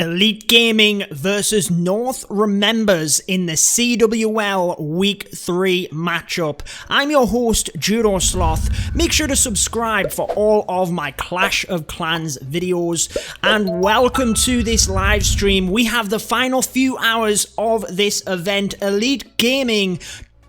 Elite Gaming versus North Remembers in the CWL Week 3 matchup. I'm your host, Judo Sloth. Make sure to subscribe for all of my Clash of Clans videos. And welcome to this live stream. We have the final few hours of this event. Elite Gaming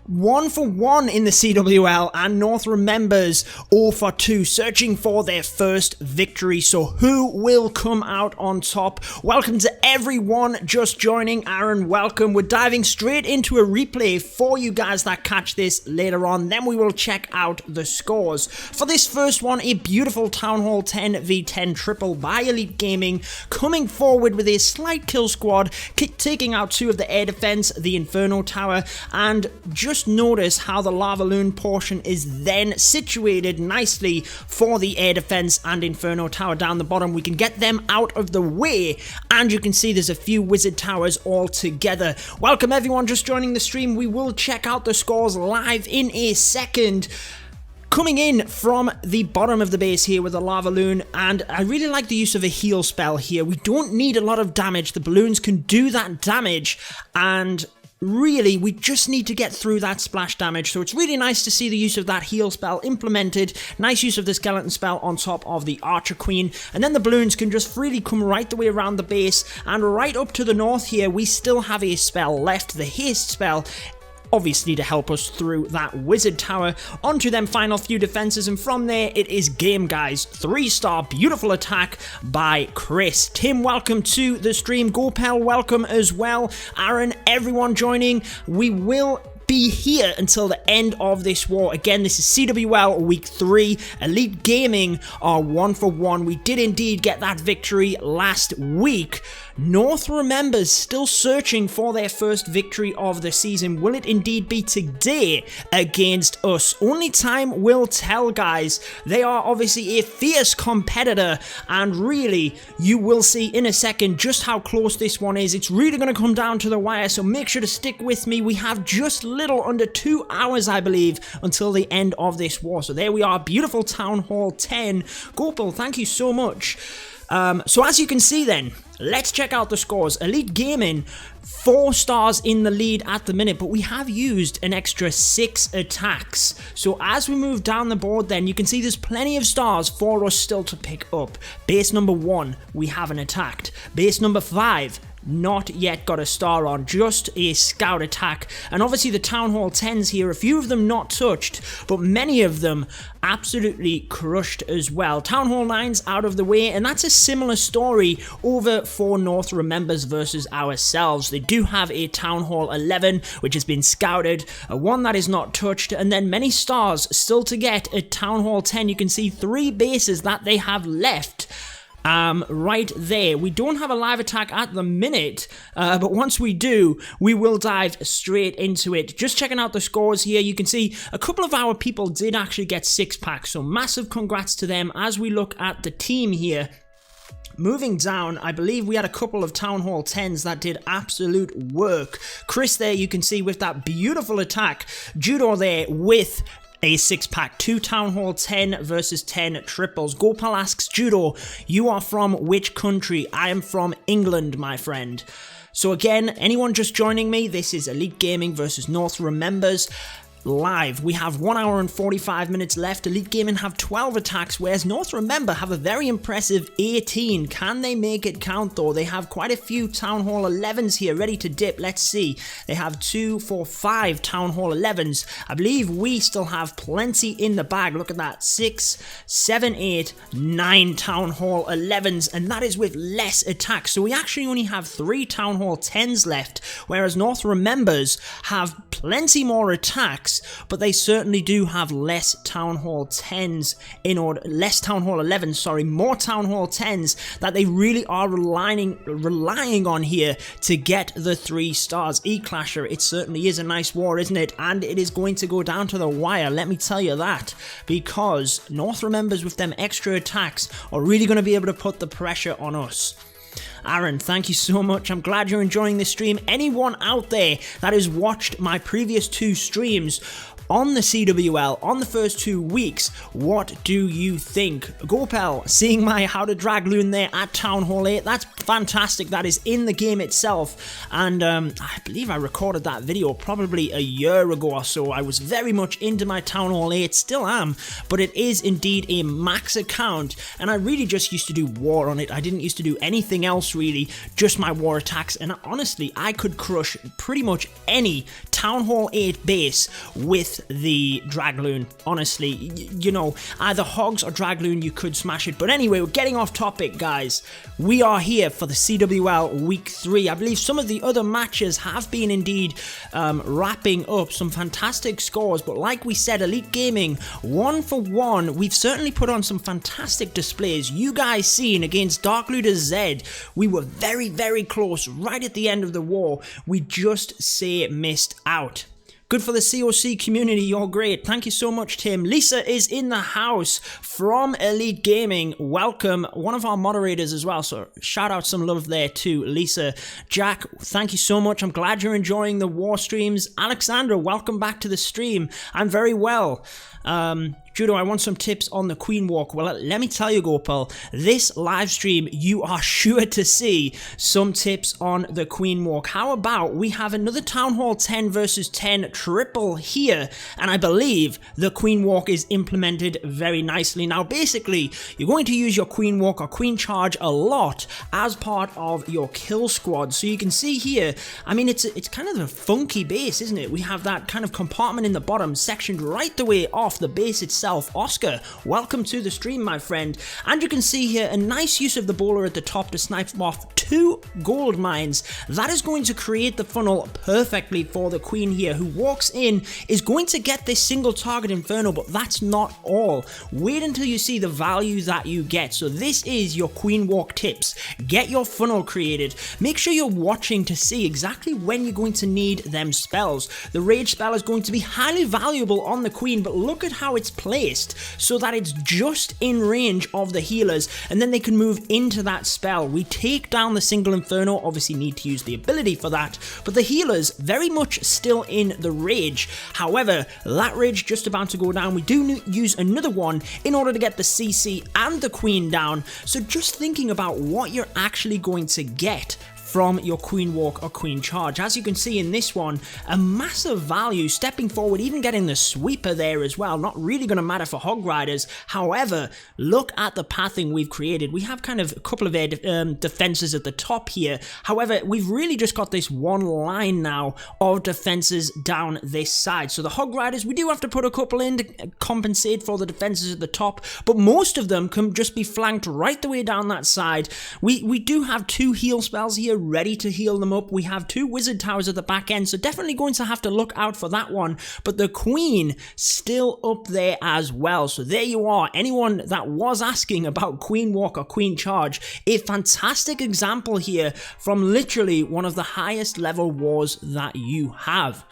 1 for 1 in the CWL, and North Remembers 0 for 2, searching for their first victory. So who will come out on top? Welcome to everyone just joining. Aaron, welcome. We're diving straight into a replay for you guys that catch this later on. Then we will check out the scores. For this first one, a beautiful Town Hall 10 v 10 triple by Elite Gaming, coming forward with a slight kill squad, taking out 2 of the air defense, the Inferno Tower, and just notice how the lava loon portion is then situated nicely for the air defense and Inferno Tower down the bottom. We can get them out of the way, and you can see there's a few wizard towers all together. Welcome everyone just joining the stream. We will check out the scores live in a second. Coming in from the bottom of the base here with a lava loon, and I really like the use of a heal spell here. We don't need a lot of damage. The balloons can do that damage, and really, we just need to get through that splash damage, so it's really nice to see the use of that heal spell implemented. Nice use of the skeleton spell on top of the Archer Queen, and then the balloons can just freely come right the way around the base, and right up to the north here, we still have a spell left, the haste spell, obviously to help us through that wizard tower. Onto them final few defenses, and from there it is game, guys. 3-star beautiful attack by Chris. Tim, welcome to the stream. Gopel, welcome as well. Aaron, everyone joining. We will be here until the end of this war. Again, this is CWL Week 3. Elite Gaming are 1 for 1. We did indeed get that victory last week. North Remembers still searching for their first victory of the season. Will it indeed be today against us? Only time will tell, guys. They are obviously a fierce competitor, and really, you will see in a second just how close this one is. It's really going to come down to the wire, so make sure to stick with me. We have just little under 2 hours, I believe, until the end of this war. So there we are, beautiful Town Hall 10. Gopal, thank you so much. So as you can see then, let's check out the scores. Elite Gaming, 4 stars in the lead at the minute, but we have used an extra 6 attacks. So as we move down the board then, you can see there's plenty of stars for us still to pick up. Base number 1, we haven't attacked. Base number 5, not yet got a star on, just a scout attack. And obviously the Town Hall 10s here, a few of them not touched, but many of them absolutely crushed as well. Town Hall 9s out of the way, and that's a similar story over for North Remembers versus ourselves. They do have a Town Hall 11, which has been scouted, a 1 that is not touched, and then many stars still to get at Town Hall 10. You can see 3 bases that they have left. Right there. We don't have a live attack at the minute, but once we do, we will dive straight into it. Just checking out the scores here, you can see a couple of our people did actually get 6-packs, so massive congrats to them as we look at the team here. Moving down, I believe we had a couple of Town Hall 10s that did absolute work. Chris there, you can see with that beautiful attack. Judo there with a 6-pack, 2 Town Hall 10 versus 10 triples. Gopal asks, Judo, you are from which country? I am from England, my friend. So again, anyone just joining me, this is Elite Gaming versus North Remembers live. We have 1 hour and 45 minutes left. Elite Gaming have 12 attacks, whereas North Remember have a very impressive 18. Can they make it count though? They have quite a few Town Hall 11s here ready to dip. Let's see. They have 2, 4, 5 Town Hall 11s. I believe we still have plenty in the bag. Look at that. 6, 7, 8, 9 Town Hall 11s, and that is with less attacks. So we actually only have 3 Town Hall 10s left, whereas North Remembers have plenty more attacks, but they certainly do have less Town Hall 10s in order, less Town Hall 11s, sorry, more Town Hall 10s that they really are relying on here to get the 3 stars. E-Clasher, it certainly is a nice war, isn't it? And it is going to go down to the wire, let me tell you that, because North Remembers with them extra attacks are really going to be able to put the pressure on us. Aaron, thank you so much. I'm glad you're enjoying this stream. Anyone out there that has watched my previous 2 streams, on the CWL on the first 2 weeks. What do you think? Gopel, seeing my How to Drag Loon there at Town Hall 8, that's fantastic. That is in the game itself, and I believe I recorded that video probably a year ago or so. I was very much into my Town Hall 8, still am, but it is indeed a max account, and I really just used to do war on it. I didn't used to do anything else really, just my war attacks, and honestly I could crush pretty much any Town Hall 8 base with the Dragloon. Honestly, you know, either Hogs or Dragloon, you could smash it. But anyway, we're getting off topic, guys. We are here for the CWL Week 3. I believe some of the other matches have been indeed wrapping up, some fantastic scores, but like we said, Elite Gaming, 1 for 1, we've certainly put on some fantastic displays. You guys seen against Dark Looter Z, we were very, very close right at the end of the war. We just missed out. Good for the COC community, you're great. Thank you so much, Tim. Lisa is in the house from Elite Gaming. Welcome, one of our moderators as well, so shout out some love there to Lisa. Jack, thank you so much. I'm glad you're enjoying the war streams. Alexandra, welcome back to the stream. I'm very well. Judo, I want some tips on the Queen Walk. Well, let me tell you, Gopal, this live stream, you are sure to see some tips on the Queen Walk. How about we have another Town Hall 10 versus 10 triple here, and I believe the Queen Walk is implemented very nicely. Now, basically, you're going to use your Queen Walk or Queen Charge a lot as part of your kill squad. So you can see here, I mean, it's kind of a funky base, isn't it? We have that kind of compartment in the bottom, sectioned right the way off the base itself. Oscar, welcome to the stream, my friend. And you can see here a nice use of the bowler at the top to snipe off 2 gold mines. That is going to create the funnel perfectly for the Queen here, who walks in, is going to get this single target Inferno, but that's not all. Wait until you see the value that you get. So this is your Queen Walk tips. Get your funnel created. Make sure you're watching to see exactly when you're going to need them spells. The Rage spell is going to be highly valuable on the Queen, but look at how it's placed so that it's just in range of the healers, and then they can move into that spell. We take down the single Inferno, obviously need to use the ability for that, but the healers very much still in the Rage. However, that Rage just about to go down. We do use another one in order to get the CC and the Queen down, so just thinking about what you're actually going to get from your Queen Walk or Queen Charge. As you can see in this one, a massive value, stepping forward, even getting the sweeper there as well. Not really going to matter for Hog Riders. However, look at the pathing we've created. We have kind of a couple of defenses at the top here. However, we've really just got this one line now of defenses down this side. So the Hog Riders, we do have to put a couple in to compensate for the defenses at the top, but most of them can just be flanked right the way down that side. We do have 2 heal spells here ready to heal them up. We have 2 wizard towers at the back end, so definitely going to have to look out for that one. But the Queen still up there as well. So there you are. Anyone that was asking about Queen Walk or Queen Charge, a fantastic example here from literally one of the highest level wars that you have.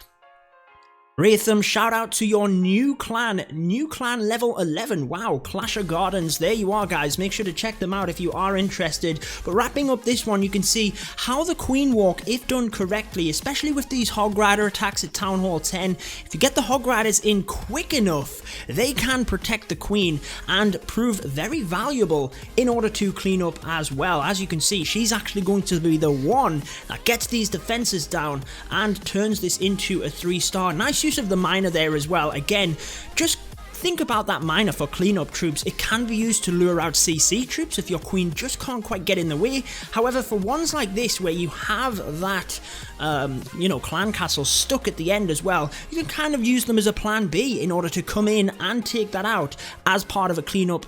Ratham, shout out to your new clan level 11. Wow, Clash of Gardens, there you are, guys. Make sure to check them out if you are interested. But wrapping up this one, you can see how the Queen Walk, if done correctly, especially with these Hog Rider attacks at Town Hall 10, if you get the Hog Riders in quick enough, they can protect the Queen and prove very valuable in order to clean up as well. As you can see, she's actually going to be the one that gets these defenses down and turns this into a 3-star. Nice use of the miner there as well. Again, just think about that miner for cleanup troops. It can be used to lure out CC troops if your Queen just can't quite get in the way. However, for ones like this where you have that you know, clan castle stuck at the end as well, you can kind of use them as a plan B in order to come in and take that out as part of a cleanup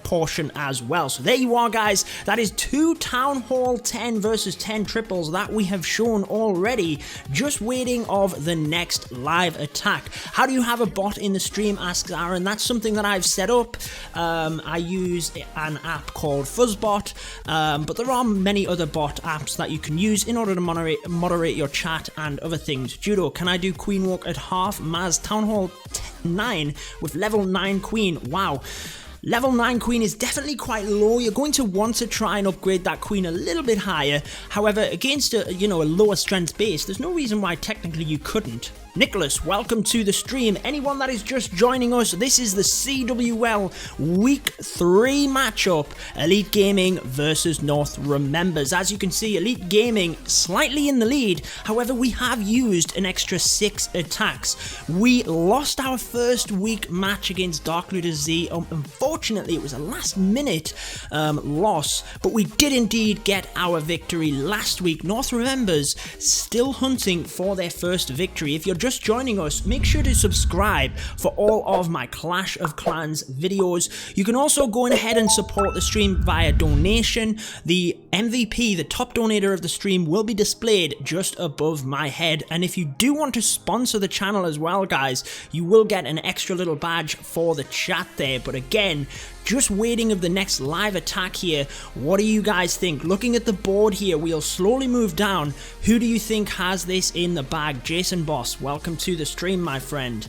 portion as well. So there you are, guys. That is 2 Town Hall 10 versus 10 triples that we have shown already, just waiting of the next live attack. How do you have a bot in the stream, asks Aaron. That's something that I've set up. I use an app called Fuzzbot, but there are many other bot apps that you can use in order to moderate your chat and other things. Judo, can I do Queen Walk at half? Maz, Town Hall 9 with level 9 Queen. Wow. Level 9 Queen is definitely quite low. You're going to want to try and upgrade that Queen a little bit higher. However, against a lower strength base, there's no reason why technically you couldn't. Nicholas, welcome to the stream. Anyone that is just joining us, this is the CWL Week 3 matchup, Elite Gaming versus North Remembers. As you can see, Elite Gaming slightly in the lead, however we have used an extra 6 attacks. We lost our first week match against Dark Looter Z. Unfortunately, it was a last minute loss, but we did indeed get our victory last week. North Remembers still hunting for their first victory. If you're just joining us, make sure to subscribe for all of my Clash of Clans videos. You can also go ahead and support the stream via donation. The MVP, the top donator of the stream, will be displayed just above my head. And if you do want to sponsor the channel as well, guys, you will get an extra little badge for the chat there. But again, just waiting of the next live attack here. What do you guys think? Looking at the board here, we'll slowly move down. Who do you think has this in the bag? Jason Boss, welcome to the stream, my friend.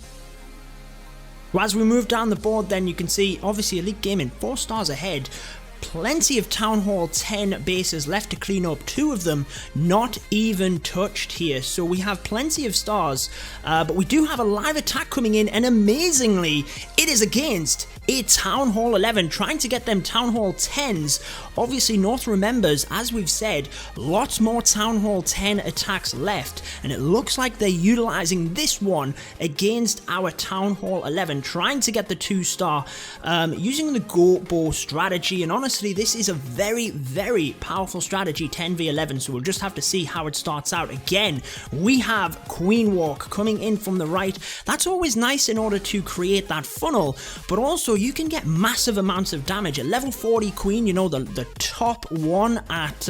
Well, as we move down the board, then you can see obviously Elite Gaming 4 stars ahead. Plenty of Town Hall 10 bases left to clean up, 2 of them not even touched here, so we have plenty of stars, but we do have a live attack coming in, and amazingly it is against a Town Hall 11, trying to get them Town Hall 10s. Obviously North Remembers, as we've said, lots more Town Hall 10 attacks left, and it looks like they're utilizing this one against our Town Hall 11, trying to get the 2-star, using the go bow strategy. And honestly, this is a very, very powerful strategy, 10v11, so we'll just have to see how it starts out. Again, we have Queen Walk coming in from the right. That's always nice in order to create that funnel, but also you can get massive amounts of damage. At level 40 Queen, you know, the top one at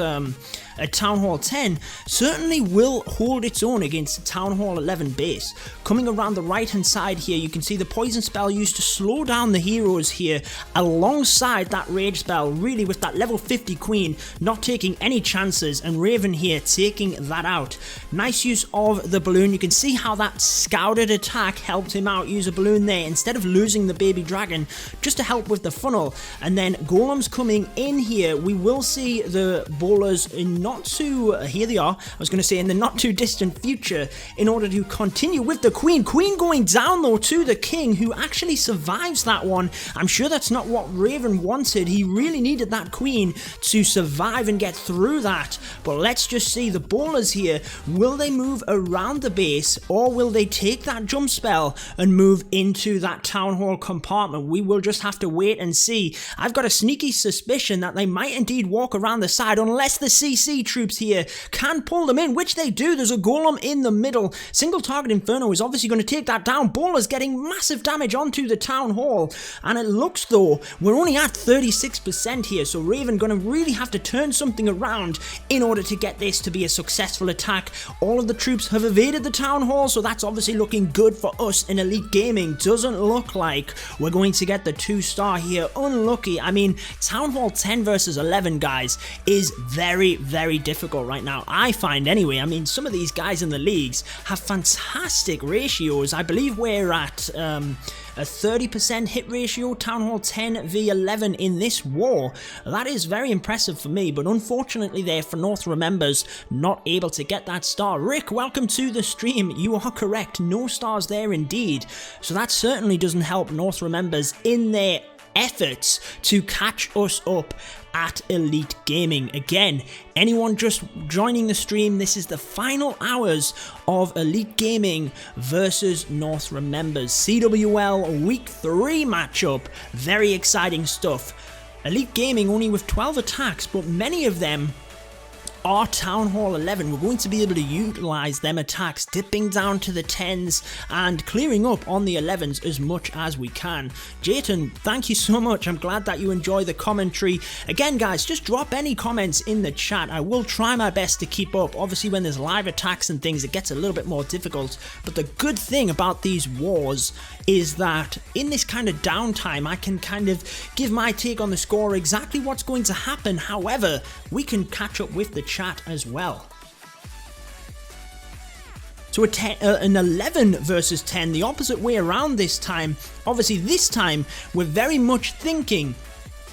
Town Hall 10 certainly will hold its own against the Town Hall 11 base. Coming around the right hand side here, you can see the poison spell used to slow down the heroes here alongside that rage spell, really with that level 50 Queen not taking any chances, and Raven here taking that out. Nice use of the balloon. You can see how that scouted attack helped him out. Use a balloon there instead of losing the baby dragon just to help with the funnel. And then golems coming in here. We will see the bowlers in here they are, I was going to say in the not too distant future, in order to continue with the Queen. Queen going down though to the King, who actually survives that one. I'm sure that's not what Raven wanted. He really needed that Queen to survive and get through that. But let's just see the bowlers here. Will they move around the base, or will they take that jump spell and move into that Town Hall compartment? We will just have to wait and see. I've got a sneaky suspicion that they might indeed walk around the side, unless the CC troops here can pull them in, which they do. There's a golem in the middle. Single target Inferno is obviously going to take that down. Bowlers getting massive damage onto the Town Hall, and it looks though we're only at 36% here, so Raven going to really have to turn something around in order to get this to be a successful attack. All of the troops have evaded the Town Hall, so that's obviously looking good for us in Elite Gaming. Doesn't look like we're going to get the 2-star here. Unlucky. I mean, Town Hall 10 versus 11, guys, is very, very difficult right now, I find anyway. I mean, some of these guys in the leagues have fantastic ratios. I believe we're at a 30% hit ratio, Town Hall 10 v 11 in this war. That is very impressive for me, but unfortunately there for North Remembers, not able to get that star. Rick, welcome to the stream. You are correct, no stars there indeed. So that certainly doesn't help North Remembers in their efforts to catch us up at Elite Gaming. Again, anyone just joining the stream, this is the final hours of Elite Gaming versus North Remembers. CWL Week 3 matchup. Very exciting stuff. Elite Gaming only with 12 attacks, but many of them are Town Hall 11. We're going to be able to utilize them attacks, dipping down to the 10s and clearing up on the 11s as much as we can. Jayton, thank you so much. I'm glad that you enjoy the commentary. Again, guys, just drop any comments in the chat. I will try my best to keep up. Obviously, when there's live attacks and things, it gets a little bit more difficult. But the good thing about these wars is that in this kind of downtime, I can kind of give my take on the score, exactly what's going to happen. However, we can catch up with the chat as well. So an 11 versus 10, the opposite way around this time. Obviously this time we're very much thinking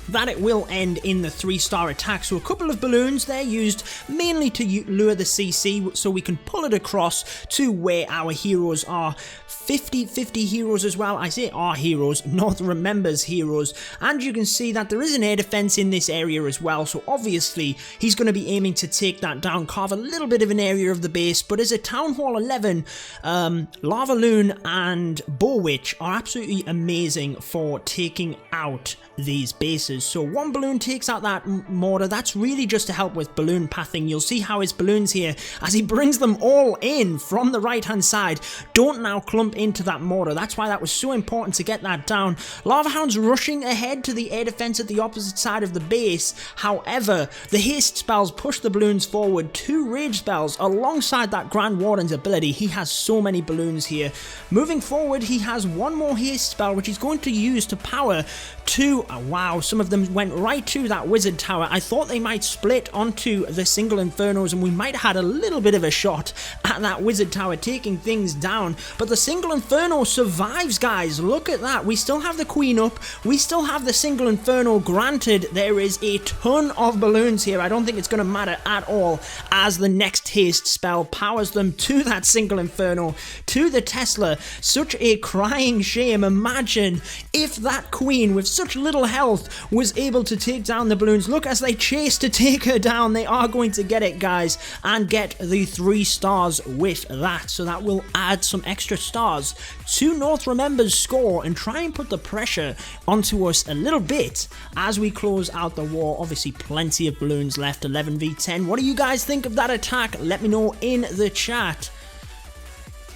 that it will end in the 3-star attack. So a couple of balloons there used mainly to lure the CC so we can pull it across to where our heroes are. 50-50 heroes as well. I say our heroes, North Remembers heroes. And you can see that there is an air defense in this area as well. So obviously he's going to be aiming to take that down, carve a little bit of an area of the base. But as a Town Hall 11, Lava Loon and Bow Witch are absolutely amazing for taking out these bases. So one balloon takes out that mortar. That's really just to help with balloon pathing. You'll see how his balloons here, as he brings them all in from the right hand side, don't now clump into that mortar. That's why that was so important to get that down. Lava Hound's rushing ahead to the air defense at the opposite side of the base. However, the haste spells push the balloons forward. 2 rage spells alongside that Grand Warden's ability. He has so many balloons here. Moving forward, he has one more haste spell which he's going to use to power 2. Oh, wow, some of them went right to that wizard tower. I thought they might split onto the single infernos and we might have had a little bit of a shot at that wizard tower taking things down, but the single inferno survives, guys. Look at that. We still have the queen up, we still have the single inferno. Granted, there is a ton of balloons here. I don't think it's going to matter at all as the next haste spell powers them to that single inferno, to the Tesla. Such a crying shame. Imagine if that queen with such little health was able to take down the balloons. Look, as they chase to take her down, they are going to get it, guys, and get the 3 stars with that. So that will add some extra stars to North Remember's score and try and put the pressure onto us a little bit as we close out the war. Obviously plenty of balloons left, 11v10. What do you guys think of that attack? Let me know in the chat.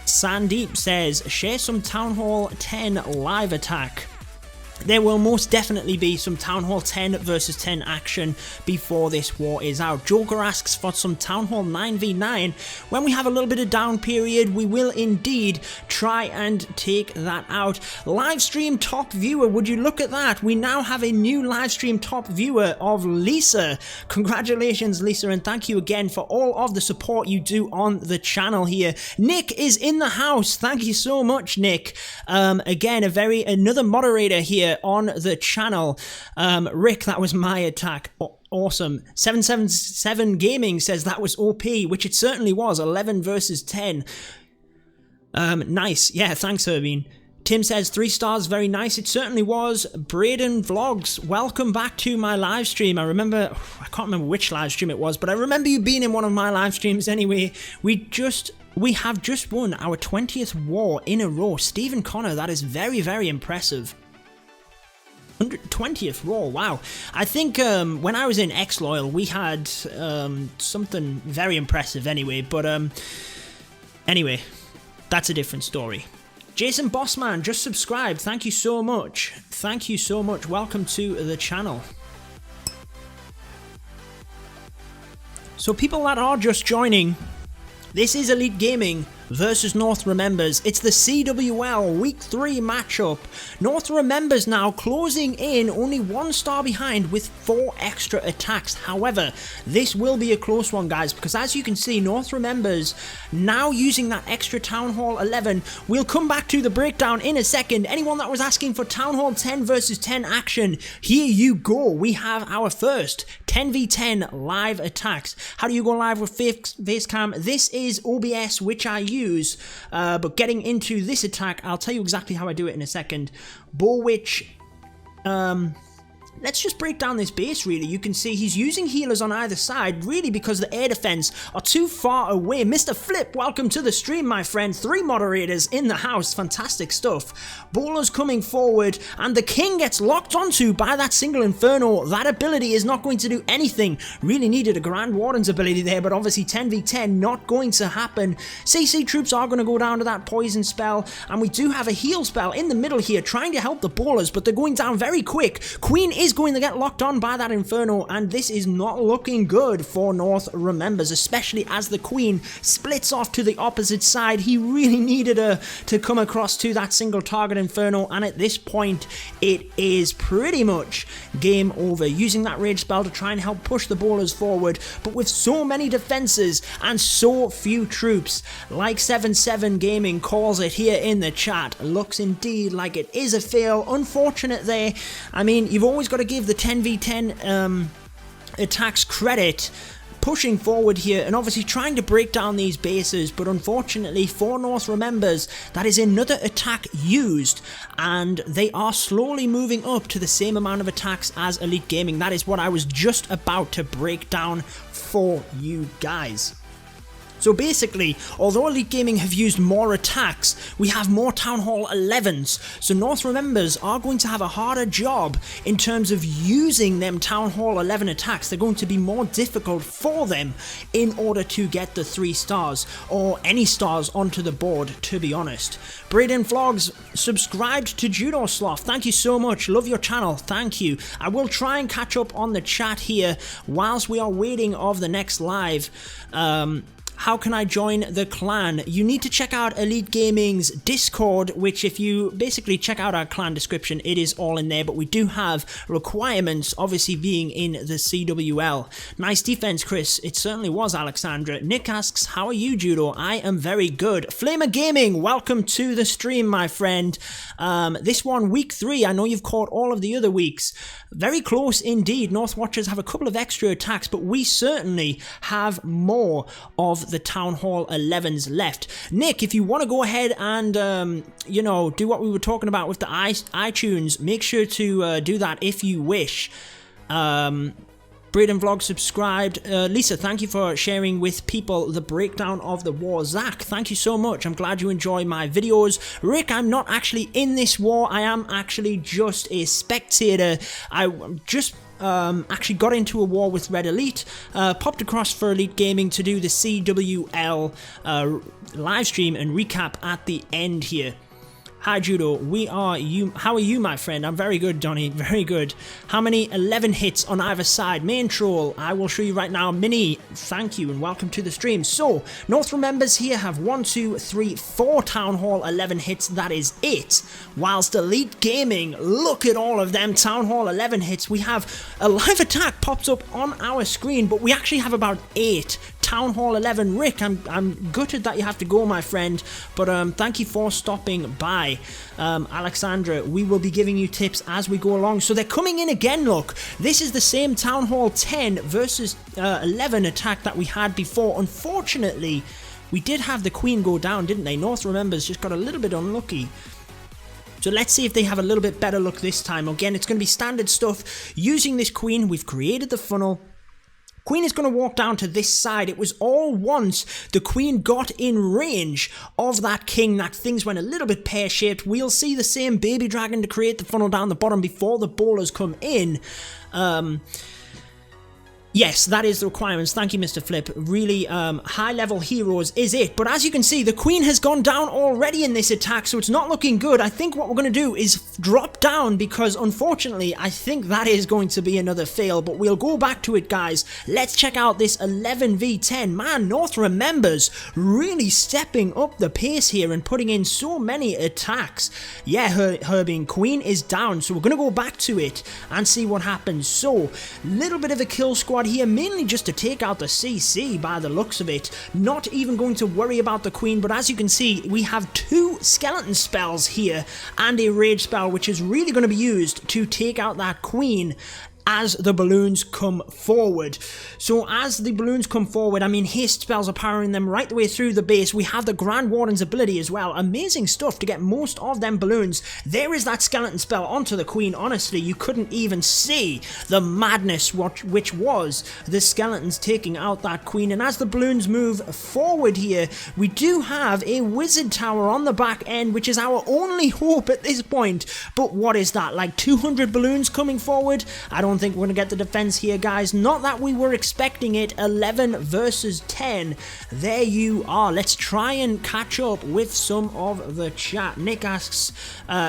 Sandeep says, share some Town Hall 10 live attack. There will most definitely be some Town Hall 10 versus 10 action before this war is out. Joker asks for some Town Hall 9v9. When we have a little bit of down period, we will indeed try and take that out. Livestream top viewer, would you look at that? We now have a new livestream top viewer of Lisa. Congratulations, Lisa, and thank you again for all of the support you do on the channel here. Nick is in the house. Thank you so much, Nick. Again, another moderator here on the channel. Rick, that was my attack. Awesome. 777 Gaming says that was OP, which it certainly was. 11 versus 10. Nice. Yeah, thanks, Urbine. Tim says 3 stars, very nice. It certainly was. Braden Vlogs, welcome back to my live stream. I can't remember which live stream it was, but I remember you being in one of my live streams anyway. We have just won our 20th war in a row. Stephen Connor, that is very, very impressive. 120th roll, wow. I think when I was in X-Loyal, we had something very impressive anyway, but anyway, that's a different story. Jason Bossman just subscribed. Thank you so much. Thank you so much. Welcome to the channel. So people that are just joining, this is Elite Gaming versus North Remembers. It's the CWL Week 3 matchup. North Remembers now closing in, only 1 star behind with 4 extra attacks. However, this will be a close one, guys, because as you can see, North Remembers now using that extra Town Hall 11. We'll come back to the breakdown in a second. Anyone that was asking for Town Hall 10 versus 10 action, here you go. We have our first 10v10 live attacks. How do you go live with Facecam? This is OBS, which I use, but getting into this attack, I'll tell you exactly how I do it in a second. Bow Witch, let's just break down this base, really. You can see he's using healers on either side, really because the air defense are too far away. Mr. Flip, welcome to the stream, my friend. 3 moderators in the house. Fantastic stuff. Bowler's coming forward, and the king gets locked onto by that single inferno. That ability is not going to do anything. Really needed a Grand Warden's ability there, but obviously 10v10 not going to happen. CC troops are going to go down to that poison spell, and we do have a heal spell in the middle here trying to help the bowlers, but they're going down very quick. Queen is going to get locked on by that inferno, and this is not looking good for North Remembers, especially as the queen splits off to the opposite side. He really needed her to come across to that single target inferno, and at this point it is pretty much game over. Using that rage spell to try and help push the bowlers forward, but with so many defenses and so few troops, like 77 Gaming calls it here in the chat, looks indeed like it is a fail. Unfortunate there. I mean, you've always got got to give the 10v10 attacks credit, pushing forward here and obviously trying to break down these bases, but unfortunately for North Remembers, that is another attack used, and they are slowly moving up to the same amount of attacks as Elite Gaming. That is what I was just about to break down for you guys. So basically, although Elite Gaming have used more attacks, we have more Town Hall 11s, so North Remembers are going to have a harder job in terms of using them Town Hall 11 attacks. They're going to be more difficult for them in order to get the 3 stars, or any stars onto the board, to be honest. Braden Vlogs subscribed to Judo Sloth. Thank you so much. Love your channel. Thank you. I will try and catch up on the chat here whilst we are waiting of the next live. How can I join the clan? You need to check out Elite Gaming's Discord, which if you basically check out our clan description, it is all in there, but we do have requirements, obviously being in the CWL. Nice defense, Chris. It certainly was, Alexandra. Nick asks, how are you, Judo? I am very good. Flamer Gaming, welcome to the stream, my friend. This one, week 3, I know you've caught all of the other weeks. Very close indeed. North Watchers have a couple of extra attacks, but we certainly have more of the Town Hall 11s left. Nick, if you want to go ahead and, you know, do what we were talking about with the iTunes, make sure to do that if you wish. Braden Vlog subscribed. Lisa, thank you for sharing with people the breakdown of the war. Zach, thank you so much. I'm glad you enjoy my videos. Rick, I'm not actually in this war. I am actually just a spectator. I just actually got into a war with Red Elite, popped across for Elite Gaming to do the CWL live stream and recap at the end here. Hi Judo, how are you, my friend? I'm very good, Donny, very good. How many 11 hits on either side? Main troll, I will show you right now. Mini, thank you and welcome to the stream. So, North Remembers here have 1, 2, 3, 4 Town Hall 11 hits, that is it. Whilst Elite Gaming, look at all of them Town Hall 11 hits. We have a live attack popped up on our screen, but we actually have about 8 Town Hall 11. Rick, I'm gutted that you have to go, my friend, but thank you for stopping by. Alexandra, we will be giving you tips as we go along. So they're coming in again, look. This is the same Town Hall 10 versus 11 attack that we had before. Unfortunately, we did have the Queen go down, didn't they? North Remembers just got a little bit unlucky. So let's see if they have a little bit better luck this time. Again, it's going to be standard stuff. Using this Queen, we've created the funnel. Queen is going to walk down to this side. It was all once the Queen got in range of that King that things went a little bit pear-shaped. We'll see the same baby dragon to create the funnel down the bottom before the bowlers come in. Yes, that is the requirements. Thank you, Mr. Flip. Really, high-level heroes is it. But as you can see, the Queen has gone down already in this attack, so it's not looking good. I think what we're going to do is drop down because, unfortunately, I think that is going to be another fail. But we'll go back to it, guys. Let's check out this 11v10. Man, North Remembers really stepping up the pace here and putting in so many attacks. Yeah, Herbing, Queen is down, so we're going to go back to it and see what happens. So, little bit of a kill squad here, mainly just to take out the CC by the looks of it. Not even going to worry about the Queen, but as you can see, we have 2 skeleton spells here and a rage spell, which is really going to be used to take out that Queen as the balloons come forward. So as the balloons come forward, I mean, haste spells are powering them right the way through the base. We have the Grand Warden's ability as well. Amazing stuff to get most of them balloons. There is that skeleton spell onto the Queen. Honestly, you couldn't even see the madness which was the skeletons taking out that Queen. And as the balloons move forward here, we do have a wizard tower on the back end, which is our only hope at this point. But what is that, like 200 balloons coming forward? I don't think we're going to get the defense here, guys. Not that we were expecting it. 11 versus 10. There you are. Let's try and catch up with some of the chat. Nick asks,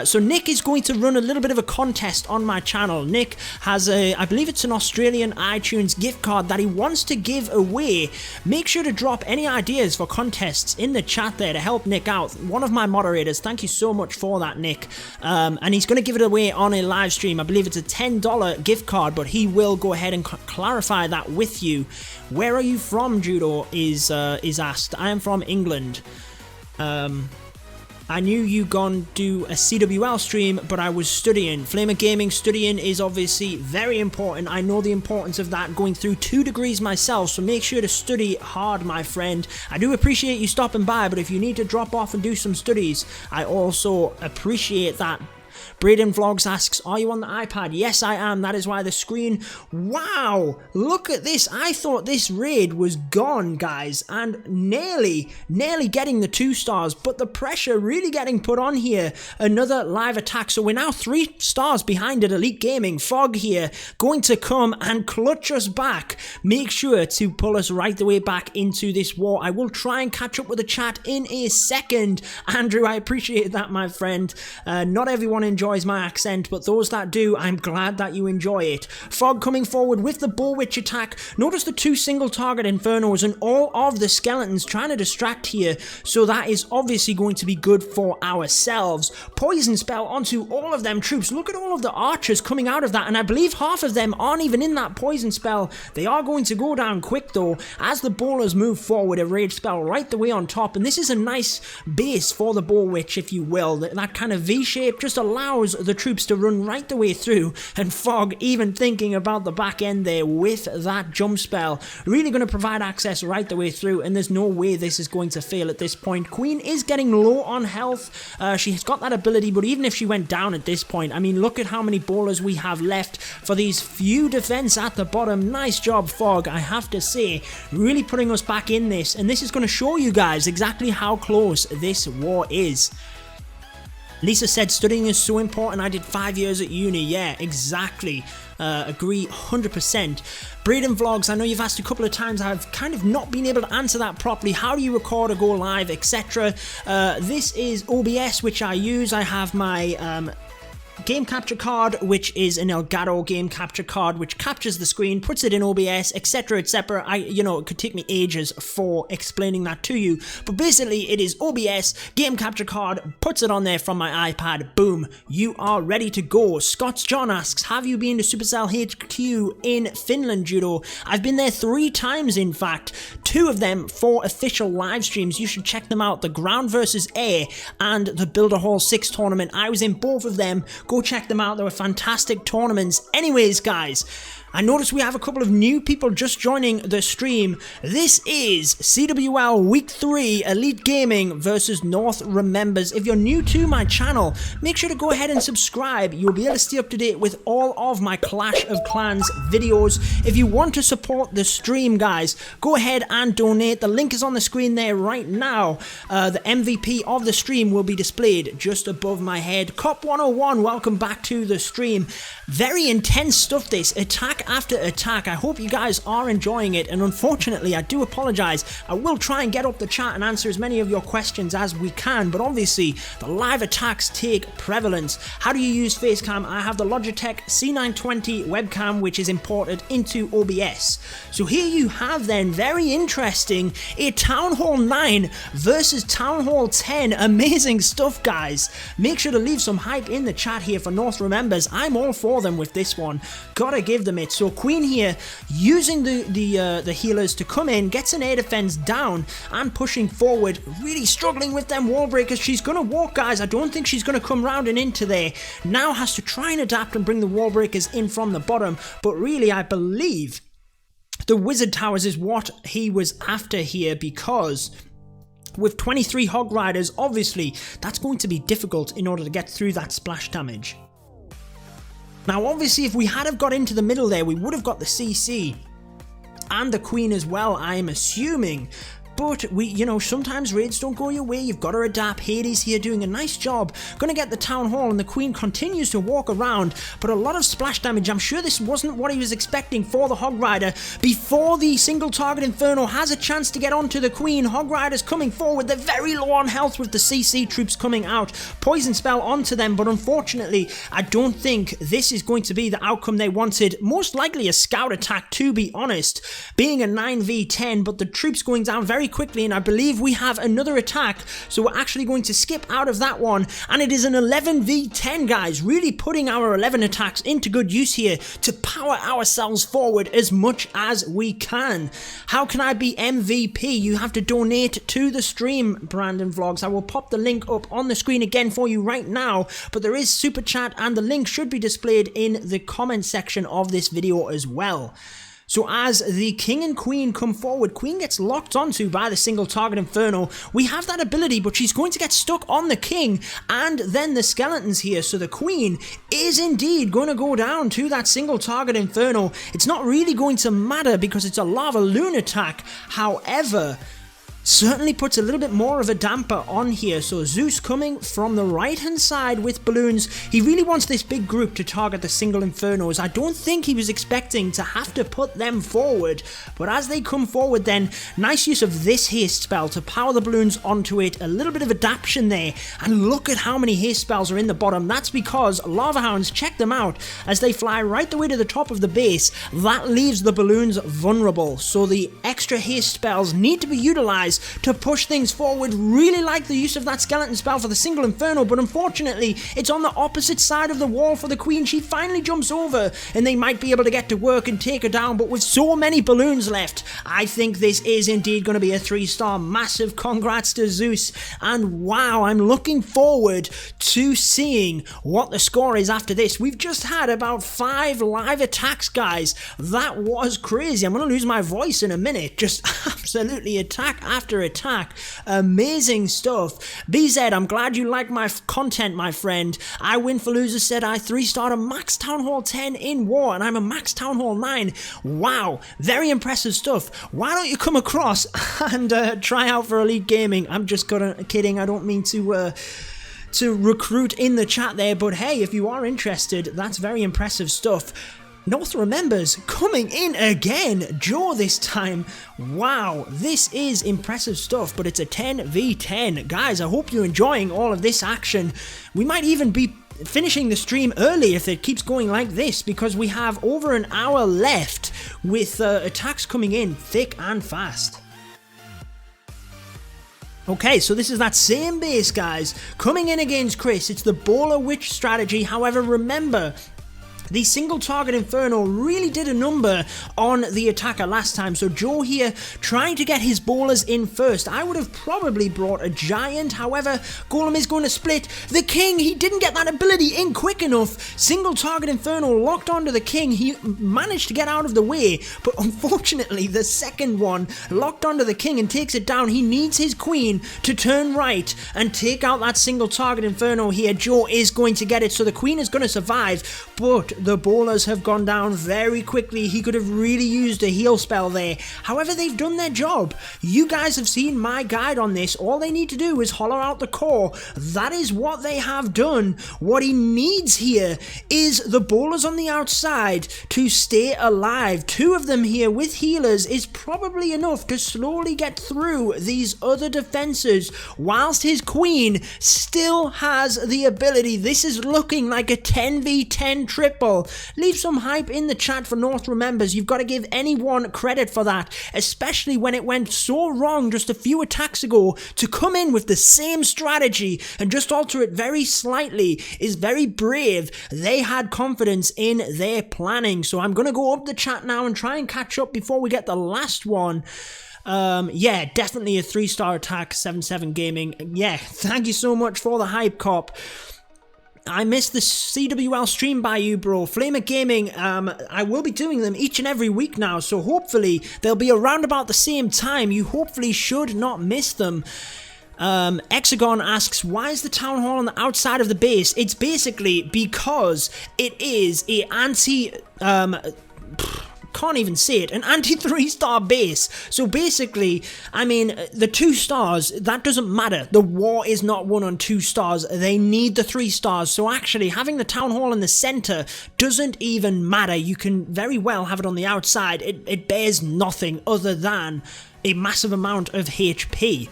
so Nick is going to run a little bit of a contest on my channel. Nick has a, I believe it's an Australian iTunes gift card that he wants to give away. Make sure to drop any ideas for contests in the chat there to help Nick out. One of my moderators, thank you so much for that, Nick. And he's going to give it away on a live stream. I believe it's a $10 gift card, but he will go ahead and clarify that with you. Where are you from, Judo, is asked. I am from England. I knew you gone do a CWL stream, but I was studying. Flamer Gaming studying is obviously very important. I know the importance of that, going through 2 degrees myself, so make sure to study hard, my friend. I do appreciate you stopping by, but if you need to drop off and do some studies, I also appreciate that. Braden Vlogs asks, are you on the iPad? Yes, I am. That is why the screen... Wow! Look at this. I thought this raid was gone, guys, and nearly getting the 2 stars, but the pressure really getting put on here. Another live attack, so we're now 3 stars behind at Elite Gaming. Fog here, going to come and clutch us back. Make sure to pull us right the way back into this war. I will try and catch up with the chat in a second. Andrew, I appreciate that, my friend. Not everyone enjoys my accent, but those that do, I'm glad that you enjoy it. Fog coming forward with the Bullwitch attack. Notice the 2 single target infernos and all of the skeletons trying to distract here, so that is obviously going to be good for ourselves. Poison spell onto all of them troops. Look at all of the archers coming out of that, and I believe half of them aren't even in that poison spell. They are going to go down quick though as the bowlers move forward. A rage spell right the way on top, and this is a nice base for the Bullwitch, if you will. That kind of V shape just allows the troops to run right the way through, and Fog even thinking about the back end there with that jump spell, really going to provide access right the way through, and there's no way this is going to fail at this point. Queen is getting low on health. She's got that ability, but even if she went down at this point, I mean, look at how many bowlers we have left for these few defense at the bottom. Nice job, Fog, I have to say, really putting us back in this, and this is going to show you guys exactly how close this war is. Lisa said studying is so important. I did 5 years at uni. Yeah, exactly. Agree 100%. Braden Vlogs, I know you've asked a couple of times. I've kind of not been able to answer that properly. How do you record or go live, etc.? This is OBS, which I use. I have my... game capture card, which is an Elgato game capture card, which captures the screen, puts it in OBS, etc, etc. It could take me ages for explaining that to you, but basically it is OBS, game capture card, puts it on there from my iPad, boom, you are ready to go. Scott's John asks, have you been to Supercell HQ in Finland, Judo? I've been there 3 times, in fact, 2 of them for official live streams. You should check them out, the Ground vs Air and the Builder Hall 6 tournament. I was in both of them. Go check them out, they were fantastic tournaments. Anyways, guys, I noticed we have a couple of new people just joining the stream. This is CWL Week 3 Elite Gaming versus North Remembers. If you're new to my channel, make sure to go ahead and subscribe. You'll be able to stay up to date with all of my Clash of Clans videos. If you want to support the stream, guys, go ahead and donate. The link is on the screen there right now. The MVP of the stream will be displayed just above my head. Cop 101, welcome back to the stream. Very intense stuff, this. Attack after attack. I hope you guys are enjoying it, and unfortunately I do apologize. I will try and get up the chat and answer as many of your questions as we can, but obviously the live attacks take prevalence. How do you use Facecam? I have the Logitech C920 webcam, which is imported into OBS. So here you have then, very interesting, a Town Hall 9 versus Town Hall 10. Amazing stuff, guys. Make sure to leave some hype in the chat here for North Remembers. I'm all for them with this one. Gotta give them it. So Queen here using the healers to come in, gets an air defense down and pushing forward, really struggling with them wall breakers. She's gonna walk, guys. I don't think she's gonna come round and into there. Now has to try and adapt and bring the wall breakers in from the bottom, but really I believe the Wizard Towers is what he was after here, because with 23 Hog Riders, obviously that's going to be difficult in order to get through that splash damage. Now obviously if we had have got into the middle there, we would have got the CC and the Queen as well, I'm assuming. But sometimes raids don't go your way, you've got to adapt. Hades here doing a nice job, gonna get the Town Hall, and the Queen continues to walk around, but a lot of splash damage. I'm sure this wasn't what he was expecting for the Hog Rider. Before the single target Inferno has a chance to get onto the Queen, Hog Riders coming forward, they're very low on health with the CC troops coming out. Poison spell onto them, but unfortunately, I don't think this is going to be the outcome they wanted. Most likely a scout attack, to be honest, being a 9v10, but the troops going down very very quickly, and I believe we have another attack, so we're actually going to skip out of that one, and it is an 11v10, guys, really putting our 11 attacks into good use here to power ourselves forward as much as we can. How can I be MVP? You have to donate to the stream, Brandon Vlogs. I will pop the link up on the screen again for you right now, but there is super chat and the link should be displayed in the comment section of this video as well. So as the king and queen come forward, queen gets locked onto by the single target inferno. We have that ability, but she's going to get stuck on the king and then the skeletons here. So the queen is indeed going to go down to that single target inferno. It's not really going to matter because it's a lava loon attack. However, certainly puts a little bit more of a damper on here. So Zeus coming from the right hand side with balloons. He really wants this big group to target the single infernos. I don't think he was expecting to have to put them forward, but as they come forward then, nice use of this haste spell to power the balloons onto it. A little bit of adaptation there, and look at how many haste spells are in the bottom. That's because lava hounds, check them out as they fly right the way to the top of the base. That leaves the balloons vulnerable, so the extra haste spells need to be utilized to push things forward. Really like the use of that skeleton spell for the single inferno, but unfortunately it's on the opposite side of the wall for the queen. She finally jumps over and they might be able to get to work and take her down, but with so many balloons left, I think this is indeed going to be a 3-star. Massive congrats to Zeus, and wow, I'm looking forward to seeing what the score is after this. We've just had about 5 live attacks, guys. That was crazy. I'm going to lose my voice in a minute. Just absolutely attack after attack. Amazing stuff. BZ, I'm glad you like my content, my friend. I Win for Losers said I 3-starred a Max Town Hall 10 in War, and I'm a Max Town Hall 9. Wow, very impressive stuff. Why don't you come across and try out for Elite Gaming? I'm just kidding. I don't mean to recruit in the chat there, but hey, if you are interested, that's very impressive stuff. North remembers, coming in again, Joe this time. Wow, this is impressive stuff, but it's a 10v10. Guys, I hope you're enjoying all of this action. We might even be finishing the stream early if it keeps going like this, because we have over an hour left with attacks coming in thick and fast. Okay, so this is that same base, guys, coming in against Chris. It's the Bowler Witch strategy. However, remember, the single target inferno really did a number on the attacker last time, so Joe here trying to get his bowlers in first. I would have probably brought a giant, however, Golem is going to split. The king, he didn't get that ability in quick enough. Single target inferno locked onto the king. He managed to get out of the way, but unfortunately the second one locked onto the king and takes it down. He needs his queen to turn right and take out that single target inferno here. Joe is going to get it, so the queen is going to survive, but the bowlers have gone down very quickly. He could have really used a heal spell there. However, they've done their job. You guys have seen my guide on this. All they need to do is hollow out the core. That is what they have done. What he needs here is the bowlers on the outside to stay alive. 2 of them here with healers is probably enough to slowly get through these other defenses, whilst his queen still has the ability. This is looking like a 10v10 triple. Leave some hype in the chat for North Remembers. You've got to give anyone credit for that, especially when it went so wrong just a few attacks ago. To come in with the same strategy and just alter it very slightly is very brave. They had confidence in their planning. So I'm going to go up the chat now and try and catch up before we get the last one. Yeah, definitely a 3-star attack, 7-7 Gaming. Yeah, thank you so much for the hype, cop. I missed the CWL stream by you, bro. Flamer Gaming, I will be doing them each and every week now, so hopefully they'll be around about the same time. You hopefully should not miss them. Hexagon asks, why is the town hall on the outside of the base? It's basically because it is a can't even say it, an anti-3-star base. So basically, I mean, the 2 stars, that doesn't matter. The war is not won on 2 stars. They need the 3 stars. So actually, having the town hall in the center doesn't even matter. You can very well have it on the outside. It bears nothing other than a massive amount of HP.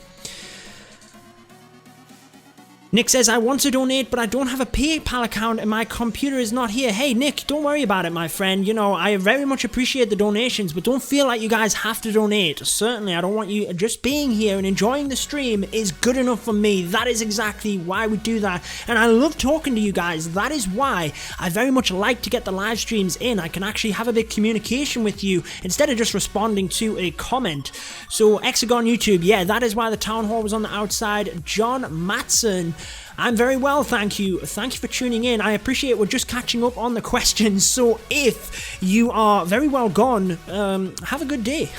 Nick says, I want to donate, but I don't have a PayPal account and my computer is not here. Hey, Nick, don't worry about it, my friend. You know, I very much appreciate the donations, but don't feel like you guys have to donate. Certainly, I don't want you just being here and enjoying the stream is good enough for me. That is exactly why we do that. And I love talking to you guys. That is why I very much like to get the live streams in. I can actually have a bit of communication with you instead of just responding to a comment. So, Hexagon YouTube, yeah, that is why the town hall was on the outside. John Matson, I'm very well, thank you. Thank you for tuning in. I appreciate we're just catching up on the questions, so if you are very well gone, have a good day.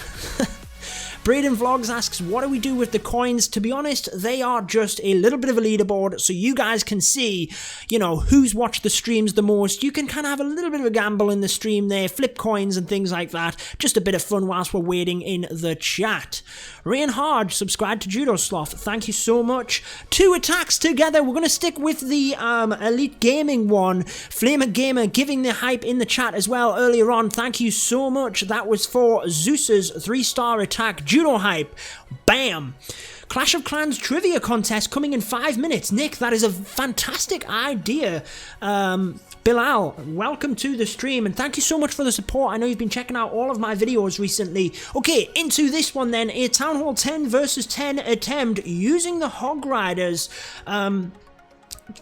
Braden Vlogs asks, what do we do with the coins? To be honest, they are just a little bit of a leaderboard, so you guys can see, you know, who's watched the streams the most. You can kind of have a little bit of a gamble in the stream there, flip coins and things like that. Just a bit of fun whilst we're waiting in the chat. Rain Hard, subscribe to Judo Sloth. Thank you so much. 2 attacks together. We're going to stick with the Elite Gaming one. Flamer Gamer giving the hype in the chat as well earlier on. Thank you so much. That was for Zeus's 3-star attack. Judo hype. Bam. Clash of Clans trivia contest coming in 5 minutes. Nick, that is a fantastic idea. Bilal, welcome to the stream and thank you so much for the support. I know you've been checking out all of my videos recently. Okay, into this one then. A Town Hall 10 versus 10 attempt using the Hog Riders.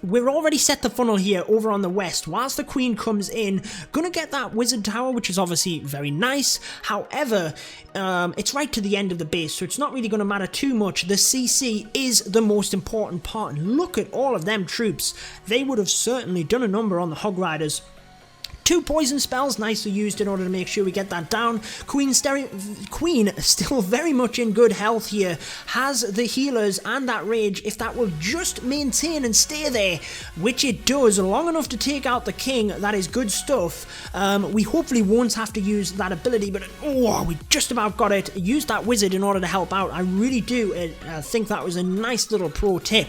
We're already set the funnel here over on the west. Whilst the queen comes in, gonna get that wizard tower, which is obviously very nice. However, it's right to the end of the base, so it's not really gonna matter too much. The CC is the most important part. And look at all of them troops. They would have certainly done a number on the Hog Riders. 2 poison spells nicely used in order to make sure we get that down. Queen still very much in good health here. Has the healers and that rage, if that will just maintain and stay there, which it does, long enough to take out the king. That is good stuff. We hopefully won't have to use that ability, but oh, we just about got it. Use that wizard in order to help out. I really do think that was a nice little pro tip.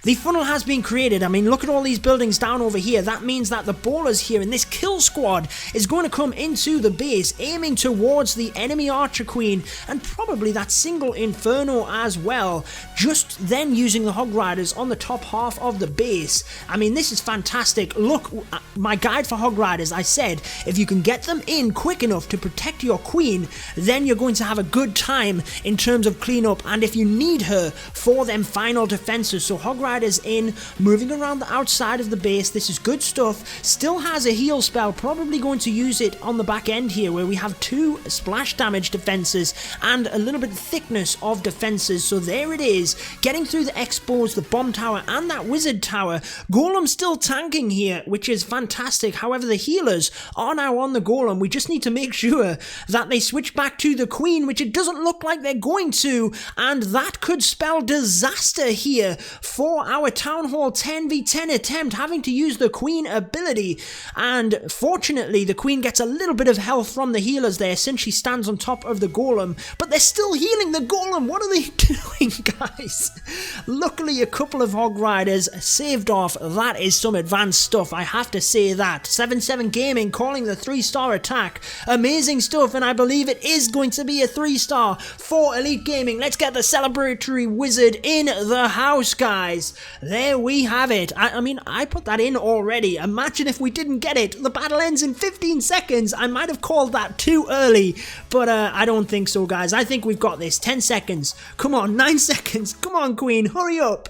The funnel has been created. I mean, look at all these buildings down over here. That means that the ballers here in this kill squad is going to come into the base, aiming towards the enemy archer queen, and probably that single inferno as well, just then using the Hog Riders on the top half of the base. I mean, this is fantastic. Look, my guide for Hog Riders, I said, if you can get them in quick enough to protect your queen, then you're going to have a good time in terms of cleanup, and if you need her for them final defenses. So Hog Riders in, moving around the outside of the base. This is good stuff. Still has a heal spell, probably going to use it on the back end here where we have 2 splash damage defenses and a little bit of thickness of defenses. So there it is, getting through the expos, the bomb tower and that wizard tower. Golem still tanking here, which is fantastic. However, the healers are now on the golem. We just need to make sure that they switch back to the queen, which it doesn't look like they're going to, and that could spell disaster here for our Town Hall 10v10 attempt, having to use the queen ability. And fortunately, the queen gets a little bit of health from the healers there since she stands on top of the golem, but they're still healing the golem. What are they doing, guys? Luckily, a couple of Hog Riders saved off. That is some advanced stuff, I have to say that. 77 Gaming calling the 3-star attack. Amazing stuff, and I believe it is going to be a 3-star for Elite Gaming. Let's get the celebratory wizard in the house, guys. There we have it. I mean, I put that in already. Imagine if we didn't get it. The battle ends in 15 seconds. I might have called that too early, but I don't think so, guys. I think we've got this. 10 seconds. Come on, 9 seconds. Come on, queen. Hurry up.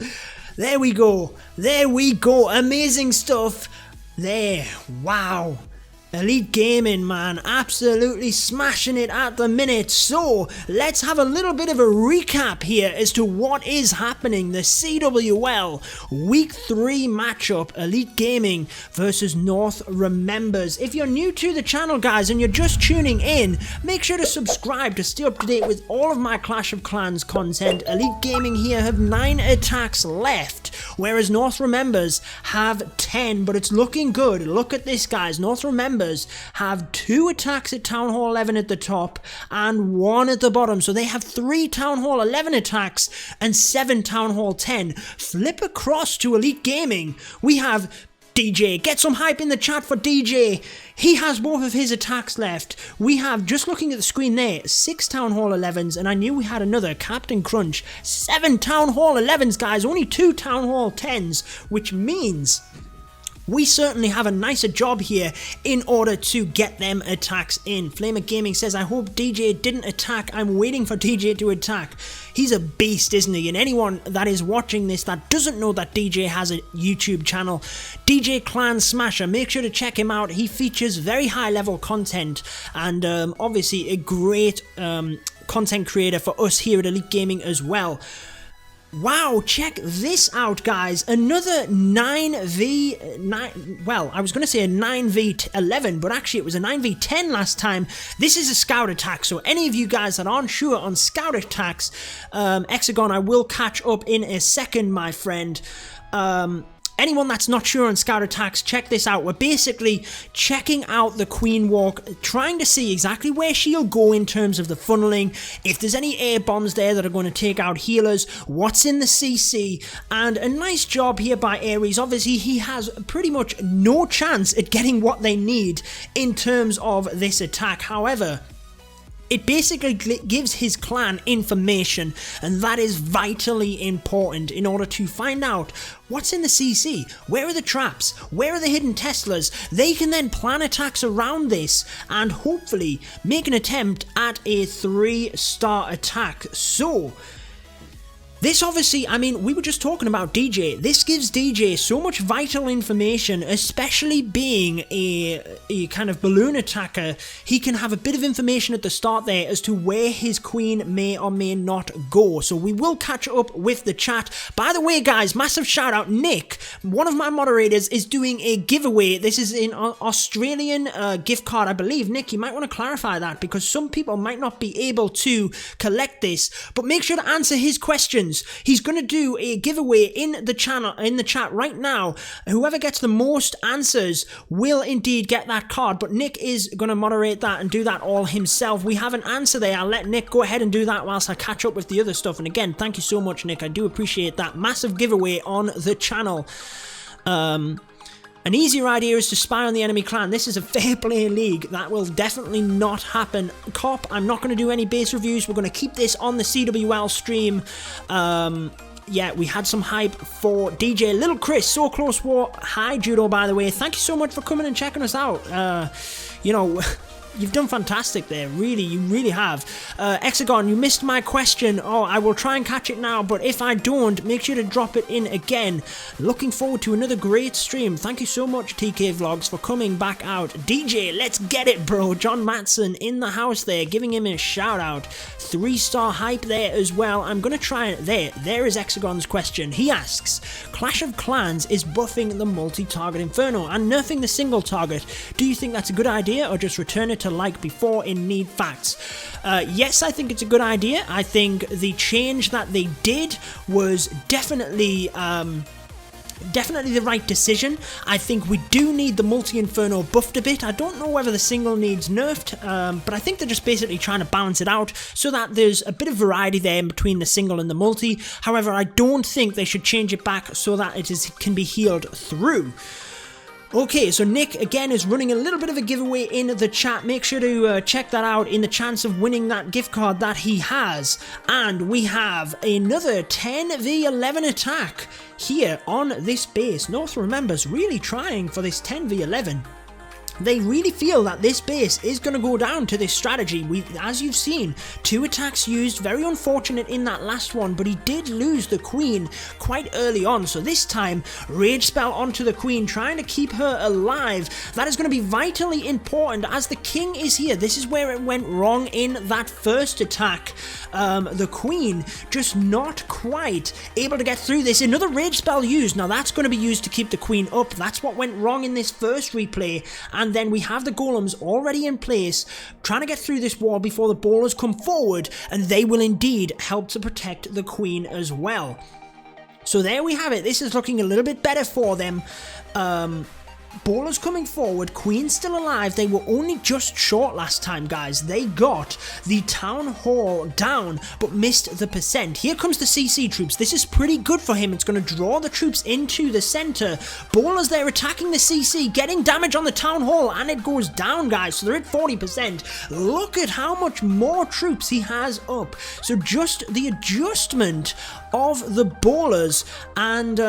There we go. There we go. Amazing stuff. There. Wow. Elite Gaming, man, absolutely smashing it at the minute. So let's have a little bit of a recap here as to what is happening. The CWL Week 3 matchup, Elite Gaming versus North Remembers. If you're new to the channel, guys, and you're just tuning in, make sure to subscribe to stay up to date with all of my Clash of Clans content. Elite Gaming here have 9 attacks left, whereas North Remembers have 10, but it's looking good. Look at this, guys. North Remembers have 2 attacks at Town Hall 11 at the top and 1 at the bottom, so they have 3 Town Hall 11 attacks and 7 Town Hall 10. Flip across to Elite Gaming, we have DJ, get some hype in the chat for DJ. He has both of his attacks left. We have, just looking at the screen there, 6 Town Hall 11s, and I knew we had another Captain Crunch. 7 Town Hall 11s, guys, only 2 Town Hall 10s, which means we certainly have a nicer job here in order to get them attacks in. Flamer Gaming says, I hope DJ didn't attack. I'm waiting for DJ to attack. He's a beast, isn't he? And anyone that is watching this that doesn't know that DJ has a YouTube channel, DJ Clan Smasher, make sure to check him out. He features very high level content and obviously a great content creator for us here at Elite Gaming as well. Wow, check this out, guys. Another 9v9, well, I was going to say a 9v11, but actually it was a 9v10 last time. This is a scout attack, so any of you guys that aren't sure on scout attacks, Hexagon, I will catch up in a second, my friend. Anyone that's not sure on scout attacks, check this out. We're basically checking out the Queen Walk, trying to see exactly where she'll go in terms of the funneling, if there's any air bombs there that are going to take out healers, what's in the CC, and a nice job here by Ares. Obviously, he has pretty much no chance at getting what they need in terms of this attack. However, it basically gives his clan information, and that is vitally important in order to find out what's in the CC, where are the traps, where are the hidden Teslas. They can then plan attacks around this and hopefully make an attempt at a 3-star attack. So this obviously, I mean, we were just talking about DJ. This gives DJ so much vital information, especially being a kind of balloon attacker. He can have a bit of information at the start there as to where his queen may or may not go. So we will catch up with the chat. By the way, guys, massive shout out. Nick, one of my moderators, is doing a giveaway. This is an Australian gift card, I believe. Nick, you might want to clarify that because some people might not be able to collect this. But make sure to answer his questions. He's going to do a giveaway in the channel, in the chat right now. Whoever gets the most answers will indeed get that card, but Nick is going to moderate that and do that all himself. We have an answer there. I'll let Nick go ahead and do that whilst I catch up with the other stuff. And again, thank you so much, Nick. I do appreciate that. Massive giveaway on the channel. An easier idea is to spy on the enemy clan. This is a fair play league. That will definitely not happen. Cop, I'm not going to do any base reviews. We're going to keep this on the CWL stream. Yeah, we had some hype for DJ. Little Chris, So Close War. Hi, Judo, by the way. Thank you so much for coming and checking us out. You know, you've done fantastic there. Really, you really have. Hexagon, you missed my question. Oh, I will try and catch it now, but if I don't, make sure to drop it in again. Looking forward to another great stream. Thank you so much, TK Vlogs, for coming back out. DJ, let's get it, bro. John Matson in the house there, giving him a shout out. 3-star hype there as well. I'm going to try it there. There is Hexagon's question. He asks, Clash of Clans is buffing the multi-target Inferno and nerfing the single target. Do you think that's a good idea or just return it to like before in need facts? Yes, I think it's a good idea. I think the change that they did was definitely the right decision. I think we do need the multi-inferno buffed a bit. I don't know whether the single needs nerfed, but I think they're just basically trying to balance it out so that there's a bit of variety there in between the single and the multi. However, I don't think they should change it back so that can be healed through. Okay, so Nick, again, is running a little bit of a giveaway in the chat. Make sure to check that out in the chance of winning that gift card that he has. And we have another 10v11 attack here on this base. North Remembers really trying for this 10v11. They really feel that this base is going to go down to this strategy. As you've seen, 2 attacks used. Very unfortunate in that last one, but he did lose the Queen quite early on. So this time, Rage Spell onto the Queen, trying to keep her alive. That is going to be vitally important as the King is here. This is where it went wrong in that first attack. The Queen just not quite able to get through this. Another Rage Spell used. Now that's going to be used to keep the Queen up. That's what went wrong in this first replay. And then we have the golems already in place, trying to get through this wall before the ballers come forward, and they will indeed help to protect the Queen as well. So there we have it. This is looking a little bit better for them. Brawlers coming forward, Queen's still alive. They were only just short last time, guys. They got the Town Hall down, but missed the percent. Here comes the CC troops. This is pretty good for him. It's going to draw the troops into the center. Brawlers there attacking the CC, getting damage on the Town Hall, and it goes down, guys. So they're at 40%. Look at how much more troops he has up. So just the adjustment of the Brawlers and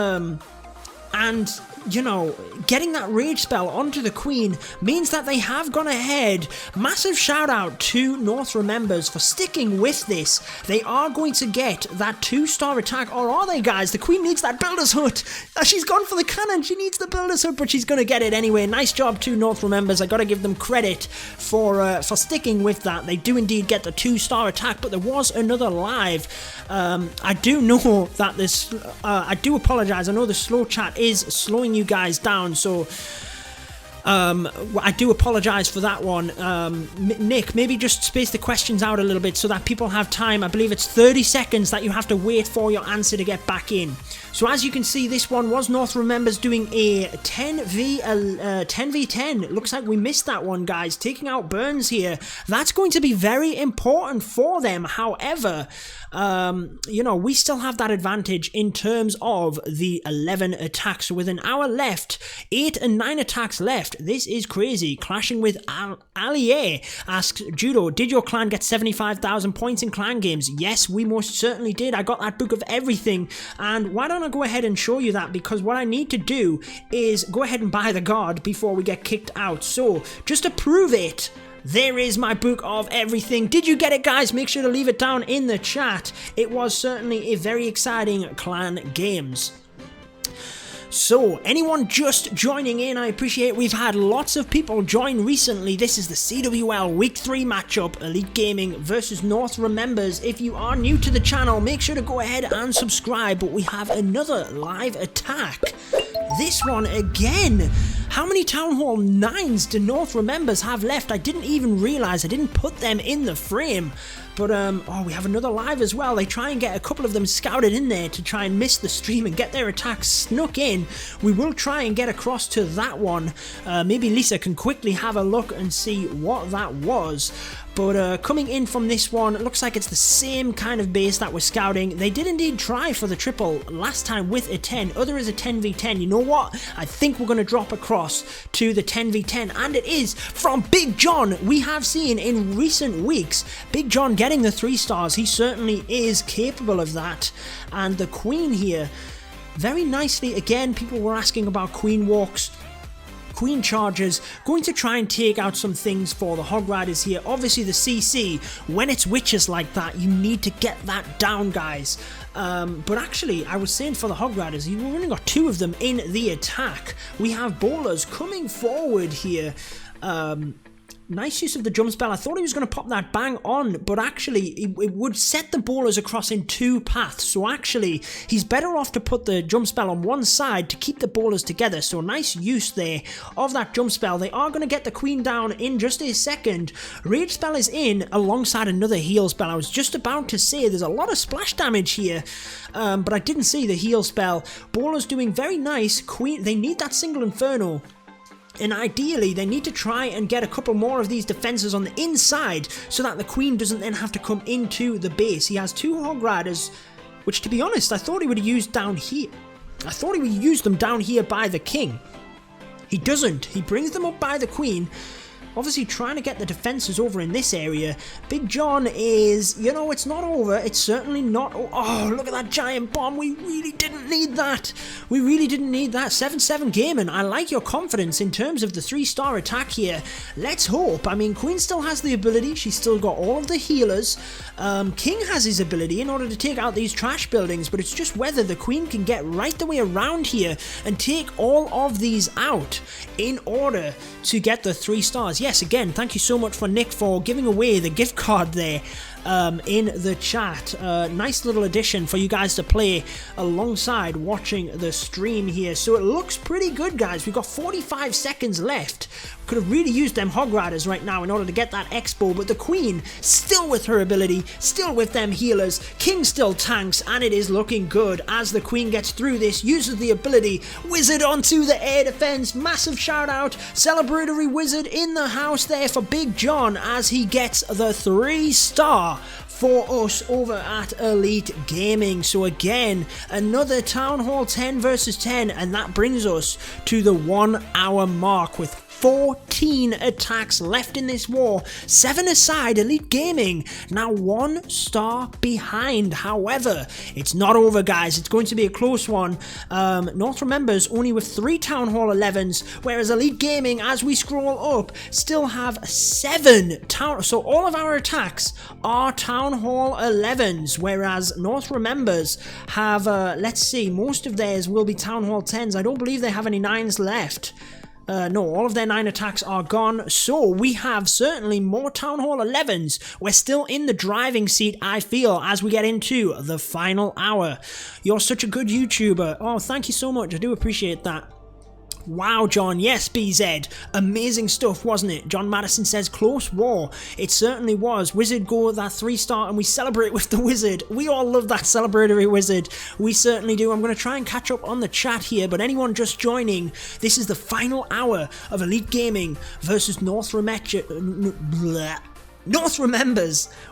you know, getting that rage spell onto the Queen means that they have gone ahead. Massive shout out to North Remembers for sticking with this. They are going to get that 2-star attack, or are they, guys? The Queen needs that Builder's Hut. She's gone for the cannon. She needs the Builder's Hut, but she's going to get it anyway. Nice job to North Remembers. I got to give them credit for sticking with that. They do indeed get the 2-star attack, but there was another live. I do know that this, I do apologize. I know the slow chat is slowing you guys down, so I do apologize for that one. Nick, maybe just space the questions out a little bit so that people have time. I believe it's 30 seconds that you have to wait for your answer to get back in. So as you can see, this one was North Remembers doing a 10v10. Looks like we missed that one, guys. Taking out Burns here. That's going to be very important for them. However, you know, we still have that advantage in terms of the 11 attacks. So with an hour left, 8 and 9 attacks left. This is crazy. Clashing with Allier asks, Judo, did your clan get 75,000 points in clan games? Yes, we most certainly did. I got that book of everything. And why don't I go ahead and show you that? Because what I need to do is go ahead and buy the guard before we get kicked out. So just to prove it, there is my book of everything. Did you get it, guys? Make sure to leave it down in the chat. It was certainly a very exciting clan games. So, anyone just joining in, I appreciate we've had lots of people join recently. This is the CWL Week 3 matchup, Elite Gaming versus North Remembers. If you are new to the channel, make sure to go ahead and subscribe, but we have another live attack. This one again. How many Town Hall 9s do North Remembers have left? I didn't even realize. I didn't put them in the frame. But, oh, we have another live as well. They try and get a couple of them scouted in there to try and miss the stream and get their attacks snuck in. We will try and get across to that one. Maybe Lisa can quickly have a look and see what that was. But coming in from this one, it looks like it's the same kind of base that we're scouting. They did indeed try for the triple last time with a 10. Other is a 10v10. You know what? I think we're going to drop across to the 10v10. And it is from Big John. We have seen in recent weeks, Big John getting the 3 stars. He certainly is capable of that. And the Queen here, very nicely. Again, people were asking about Queen walks. Queen charges, going to try and take out some things for the Hog Riders here. Obviously the CC, when it's witches like that, you need to get that down, guys. But actually, I was saying for the Hog Riders, we've only got 2 of them in the attack. We have bowlers coming forward here. Nice use of the jump spell. I thought he was going to pop that bang on, but actually it would set the bowlers across in 2 paths. So actually, he's better off to put the jump spell on one side to keep the bowlers together. So nice use there of that jump spell. They are going to get the Queen down in just a second. Rage spell is in alongside another heal spell. I was just about to say there's a lot of splash damage here, but I didn't see the heal spell. Bowlers doing very nice. Queen, they need that single inferno. And ideally, they need to try and get a couple more of these defenses on the inside so that the Queen doesn't then have to come into the base. He has 2 Hog Riders, which, to be honest, I thought he would have used down here. I thought he would use them down here by the King. He doesn't. He brings them up by the Queen. Obviously trying to get the defenses over in this area. Big John is, you know, it's not over. It's certainly not. Oh, look at that giant bomb. We really didn't need that. We really didn't need that. 7-7 Gaming, I like your confidence in terms of the 3-star attack here. Let's hope. I mean, Queen still has the ability. She's still got all of the healers. King has his ability in order to take out these trash buildings, but it's just whether the Queen can get right the way around here and take all of these out in order to get the 3 stars. Yes, again, thank you so much for Nick for giving away the gift card there. in the chat. Nice little addition for you guys to play alongside watching the stream here. So it looks pretty good, guys. We've got 45 seconds left. Could have really used them Hog Riders right now in order to get that Expo, but the Queen still with her ability, still with them healers, King still tanks, and it is looking good as the Queen gets through this, uses the ability, Wizard onto the air defense, massive shout out, celebratory Wizard in the house there for Big John as he gets the 3-star for us over at Elite Gaming. So again, another Town Hall 10 versus 10, and that brings us to the 1 hour mark with 14 attacks left in this war, 7 aside. Elite Gaming now 1 star behind. However, it's not over, guys. It's going to be a close one. North Remembers only with 3 Town Hall 11s, whereas Elite Gaming, as we scroll up, still have 7 so all of our attacks are Town Hall 11s, whereas North Remembers have, let's see, most of theirs will be Town Hall 10s. I don't believe they have any 9s left. No, all of their 9 attacks are gone, so we have certainly more Town Hall 11s. We're still in the driving seat, I feel, as we get into the final hour. You're such a good YouTuber. Oh, thank you so much. I do appreciate that. Wow, John. Yes, BZ. Amazing stuff, wasn't it? John Madison says, close war. It certainly was. Wizard go that 3-star and we celebrate with the Wizard. We all love that celebratory Wizard. We certainly do. I'm going to try and catch up on the chat here, but anyone just joining, this is the final hour of Elite Gaming versus North Remembers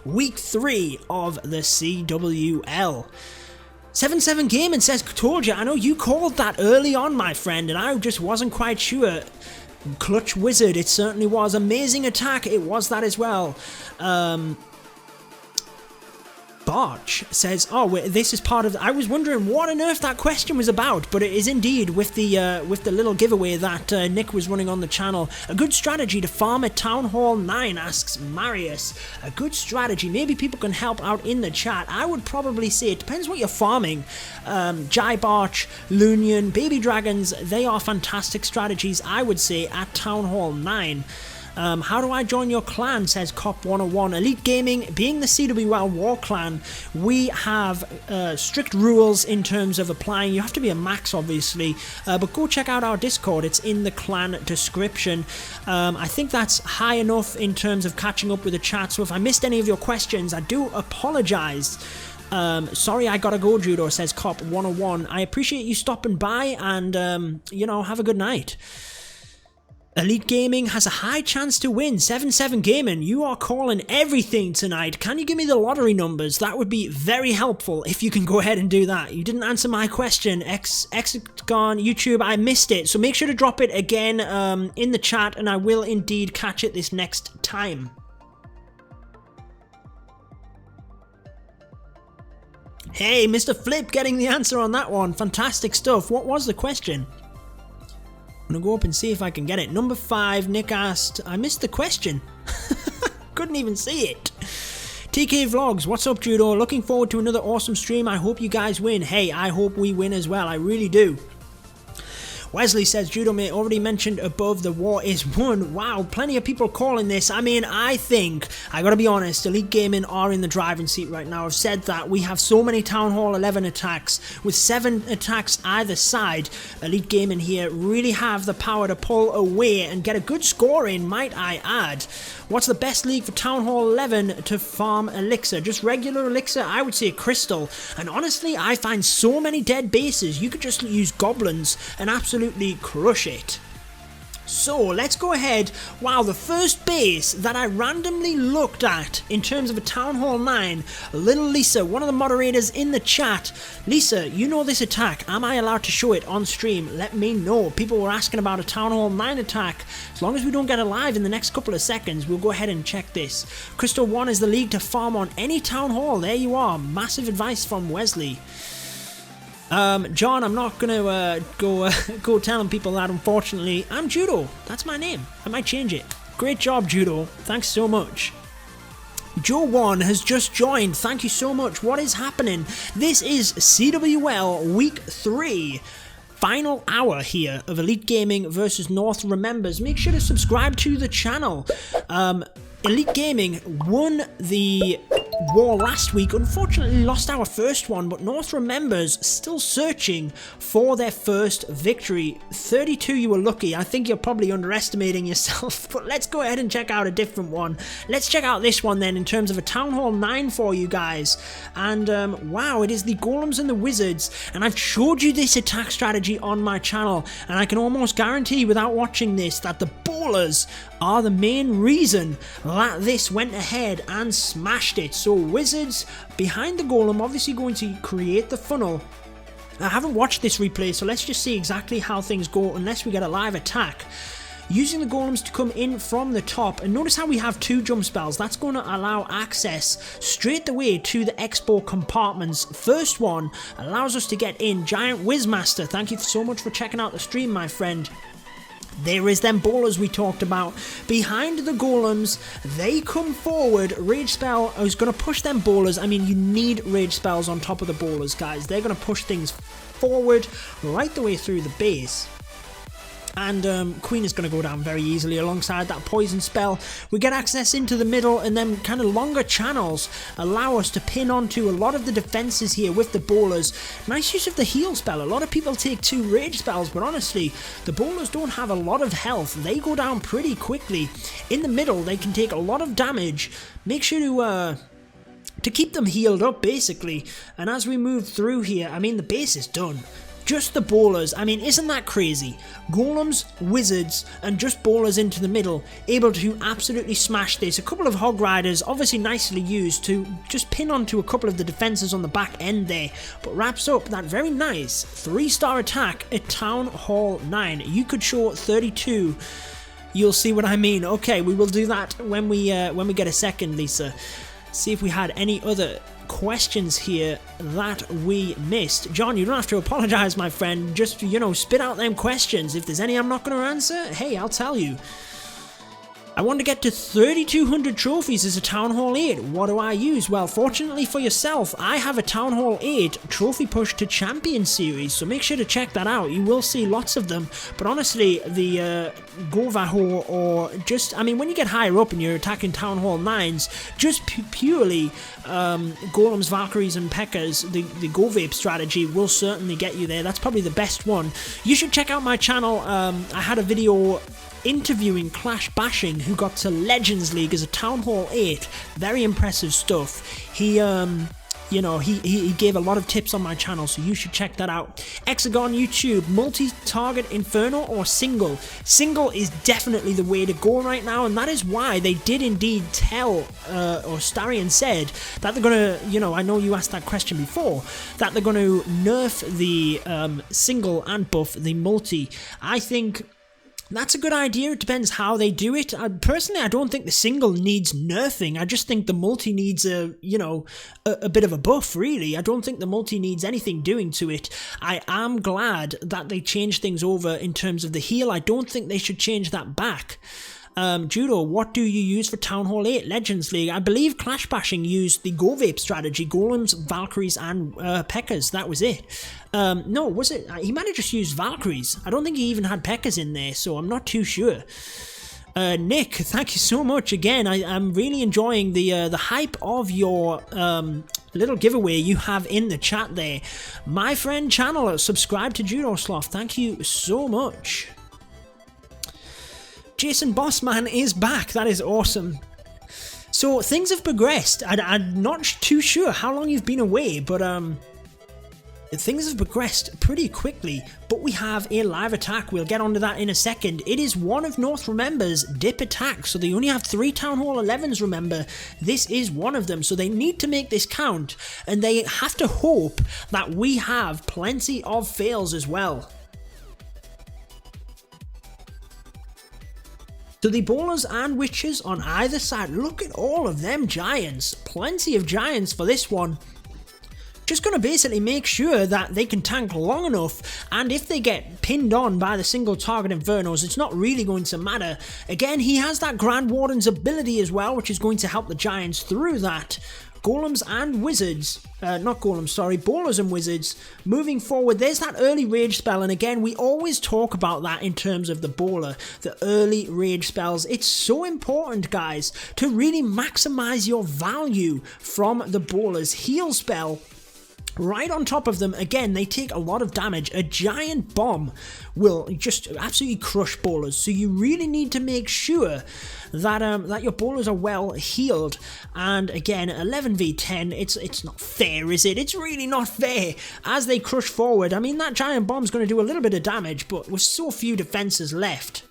Week 3 of the CWL. 77 Gaming says, told you, I know you called that early on, my friend, and I just wasn't quite sure. Clutch Wizard, it certainly was. Amazing attack, it was that as well. Barch says, oh, this is part of... I was wondering what on earth that question was about, but it is indeed with the little giveaway that Nick was running on the channel. A good strategy to farm at Town Hall 9, asks Marius. A good strategy. Maybe people can help out in the chat. I would probably say it depends what you're farming. Jai Barch, Lunion, Baby Dragons, they are fantastic strategies, I would say, at Town Hall 9. How do I join your clan, says Cop 101. Elite Gaming, being the CWL War Clan, we have strict rules in terms of applying. You have to be a max, obviously, but go check out our Discord. It's in the clan description. I think that's high enough in terms of catching up with the chat, so if I missed any of your questions, I do apologise. Sorry I gotta go, Judo, says Cop 101. I appreciate you stopping by, and, you know, have a good night. Elite Gaming has a high chance to win. 77 Gaming, you are calling everything tonight. Can you give me the lottery numbers? That would be very helpful if you can go ahead and do that. You didn't answer my question. Hexagon YouTube, I missed it. So make sure to drop it again in the chat, and I will indeed catch it this next time. Hey, Mr. Flip getting the answer on that one. Fantastic stuff. What was the question? I'm gonna go up and see if I can get it. Number 5, Nick asked, I missed the question. Couldn't even see it. TK Vlogs, what's up, Judo? Looking forward to another awesome stream. I hope you guys win. Hey, I hope we win as well. I really do. Wesley says, Judo mate, already mentioned above, the war is won. Wow, plenty of people calling this. I mean, I think, I gotta be honest, Elite Gaming are in the driving seat right now. I've said that. We have so many Town Hall 11 attacks, with 7 attacks either side. Elite Gaming here really have the power to pull away and get a good score in, might I add. What's the best league for Town Hall 11 to farm Elixir? Just regular Elixir? I would say Crystal. And honestly, I find so many dead bases. You could just use Goblins and absolutely crush it. So let's go ahead. Wow, the first base that I randomly looked at in terms of a Town Hall 9, Little Lisa, one of the moderators in the chat. Lisa, you know this attack. Am I allowed to show it on stream? Let me know. People were asking about a Town Hall 9 attack. As long as we don't get it live in the next couple of seconds, we'll go ahead and check this. Crystal 1 is the league to farm on any Town Hall. There you are. Massive advice from Wesley. John, I'm not gonna go telling people that, unfortunately. I'm Judo. That's my name. I might change it. Great job, Judo. Thanks so much. Joe1 has just joined. Thank you so much. What is happening? This is CWL Week 3. Final hour here of Elite Gaming versus North Remembers. Make sure to subscribe to the channel. Elite Gaming won the war last week. Unfortunately lost our first one, but North remembers, still searching for their first victory. 32, you were lucky. I think you're probably underestimating yourself, but let's go ahead and check out a different one. Let's check out this one then in terms of a Town Hall 9 for you guys. And wow, it is the Golems and the Wizards, and I've showed you this attack strategy on my channel, and I can almost guarantee without watching this that the Ballers are the main reason that this went ahead and smashed it. So Wizards behind the Golem, obviously going to create the funnel. I haven't watched this replay, so let's just see exactly how things go unless we get a live attack. Using the Golems to come in from the top, and notice how we have 2 jump spells. That's going to allow access straight away to the expo compartments. First one allows us to get in. Giant Wizmaster, thank you so much for checking out the stream, my friend. There is them Ballers we talked about. Behind the Golems, they come forward. Rage Spell is going to push them Ballers. I mean, you need Rage Spells on top of the Ballers, guys. They're going to push things forward right the way through the base. And Queen is going to go down very easily alongside that poison spell. We get access into the middle, and then kind of longer channels allow us to pin onto a lot of the defenses here with the Ballers. Nice use of the heal spell. A lot of people take 2 rage spells, but honestly, the Ballers don't have a lot of health. They go down pretty quickly. In the middle, they can take a lot of damage. Make sure to keep them healed up, basically. And as we move through here, I mean, the base is done. Just the Ballers, I mean, isn't that crazy? Golems, Wizards, and just Ballers into the middle, able to absolutely smash this. A couple of Hog Riders, obviously nicely used to just pin onto a couple of the defenses on the back end there, but wraps up that very nice 3-star attack at Town Hall 9. You could show 32. You'll see what I mean. Okay, we will do that when we get a second, Lisa. See if we had any other questions here that we missed. John, you don't have to apologize, my friend. Just, you know, spit out them questions. If there's any I'm not going to answer, hey, I'll tell you. I want to get to 3,200 trophies as a Town Hall 8. What do I use? Well, fortunately for yourself, I have a Town Hall 8 Trophy Push to Champion series, so make sure to check that out. You will see lots of them, but honestly, the Govaho, or just, I mean, when you get higher up and you're attacking Town Hall 9s, just purely Golems, Valkyries, and P.E.K.K.A.s, the Go-Vape strategy will certainly get you there. That's probably the best one. You should check out my channel. I had a video interviewing Clash Bashing, who got to Legends League as a Town Hall 8. Very impressive stuff. He you know, he gave a lot of tips on my channel, so you should check that out. Hexagon YouTube, multi-target Inferno or single? Single is definitely the way to go right now, and that is why they did indeed tell, or Starion said, that they're going to, you know, I know you asked that question before, that they're going to nerf the single and buff the multi. I think that's a good idea. It depends how they do it. Personally, I don't think the single needs nerfing. I just think the multi needs a bit of a buff, really. I don't think the multi needs anything doing to it. I am glad that they changed things over in terms of the heal. I don't think they should change that back. Judo, what do you use for Town Hall 8 Legends League? I believe Clash Bashing used the Go-Vape strategy, Golems, Valkyries, and P.E.K.K.A.s. That was it. No, was it? He might have just used Valkyries. I don't think he even had P.E.K.K.A.s in there, so I'm not too sure. Nick, thank you so much again. I'm really enjoying the hype of your little giveaway you have in the chat there. My friend channel, subscribe to Judo Sloth. Thank you so much. Jason Bossman is back. That is awesome. So things have progressed. I'm not too sure how long you've been away, but things have progressed pretty quickly. But we have a live attack. We'll get onto that in a second. It is one of North Remember's dip attacks. So they only have 3 Town Hall 11s, remember. This is one of them. So they need to make this count. And they have to hope that we have plenty of fails as well. So the Ballers and Witches on either side. Look at all of them giants. Plenty of giants for this one. Just going to basically make sure that they can tank long enough, and if they get pinned on by the single target Infernos, it's not really going to matter. Again, he has that Grand Warden's ability as well, which is going to help the giants through that. Golems and Wizards, not Golems, sorry, Bowlers and Wizards, moving forward. There's that early rage spell, and again, we always talk about that in terms of the Bowler, the early rage spells. It's so important, guys, to really maximize your value from the Bowler's heal spell. Right on top of them, again, they take a lot of damage. A giant bomb will just absolutely crush bowlers, so you really need to make sure that that your bowlers are well healed. And again, 11v10, it's not fair, is it? It's really not fair as they crush forward. I mean, that giant bomb's going to do a little bit of damage, but with so few defenses left,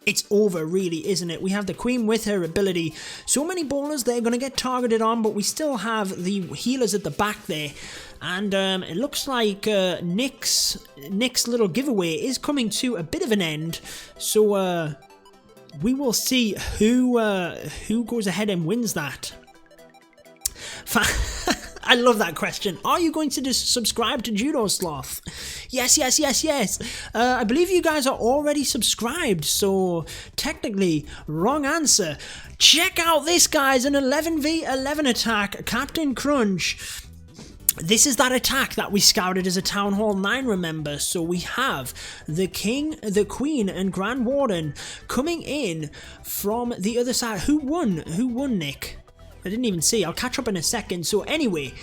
it's over, really, isn't it? We have the Queen with her ability. So many bowlers, they're going to get targeted on, but we still have the healers at the back there. And it looks like Nick's little giveaway is coming to a bit of an end. So we will see who goes ahead and wins that. I love that question. Are you going to just subscribe to Judo, Sloth? Yes, yes, yes, yes. I believe you guys are already subscribed, so technically, wrong answer. Check out this, guys, an 11v11 attack, Captain Crunch. This is that attack that we scouted as a Town Hall 9, remember? So we have the King, the Queen, and Grand Warden coming in from the other side. Who won? Who won, Nick? I didn't even see. I'll catch up in a second. So anyway,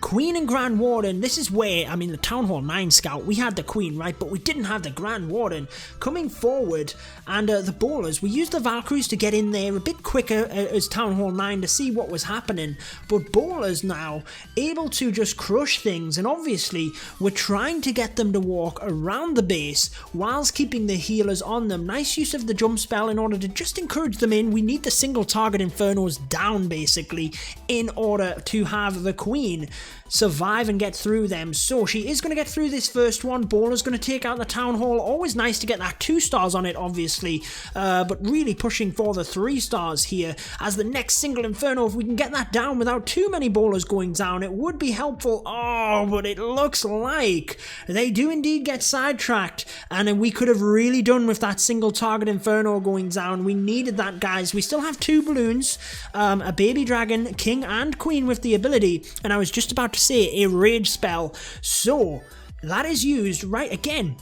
Queen and Grand Warden, this is where, I mean, the Town Hall 9 scout, we had the Queen, right, but we didn't have the Grand Warden coming forward. And the bowlers, we used the Valkyries to get in there a bit quicker as Town Hall 9 to see what was happening, but bowlers now able to just crush things. And obviously we're trying to get them to walk around the base whilst keeping the healers on them. Nice use of the jump spell in order to just encourage them in. We need the single target infernos down, basically, in order to have the Queen survive and get through them. So she is going to get through this first one. Bowler's going to take out the Town Hall. Always nice to get that 2 stars on it, obviously, but really pushing for the 3 stars here as the next single inferno. If we can get that down without too many bowlers going down, it would be helpful. Oh, but it looks like they do indeed get sidetracked, and we could have really done with that single target inferno going down. We needed that, guys. We still have 2 balloons, a baby dragon, king and queen with the ability, and I was just about to say a rage spell. So that is used right again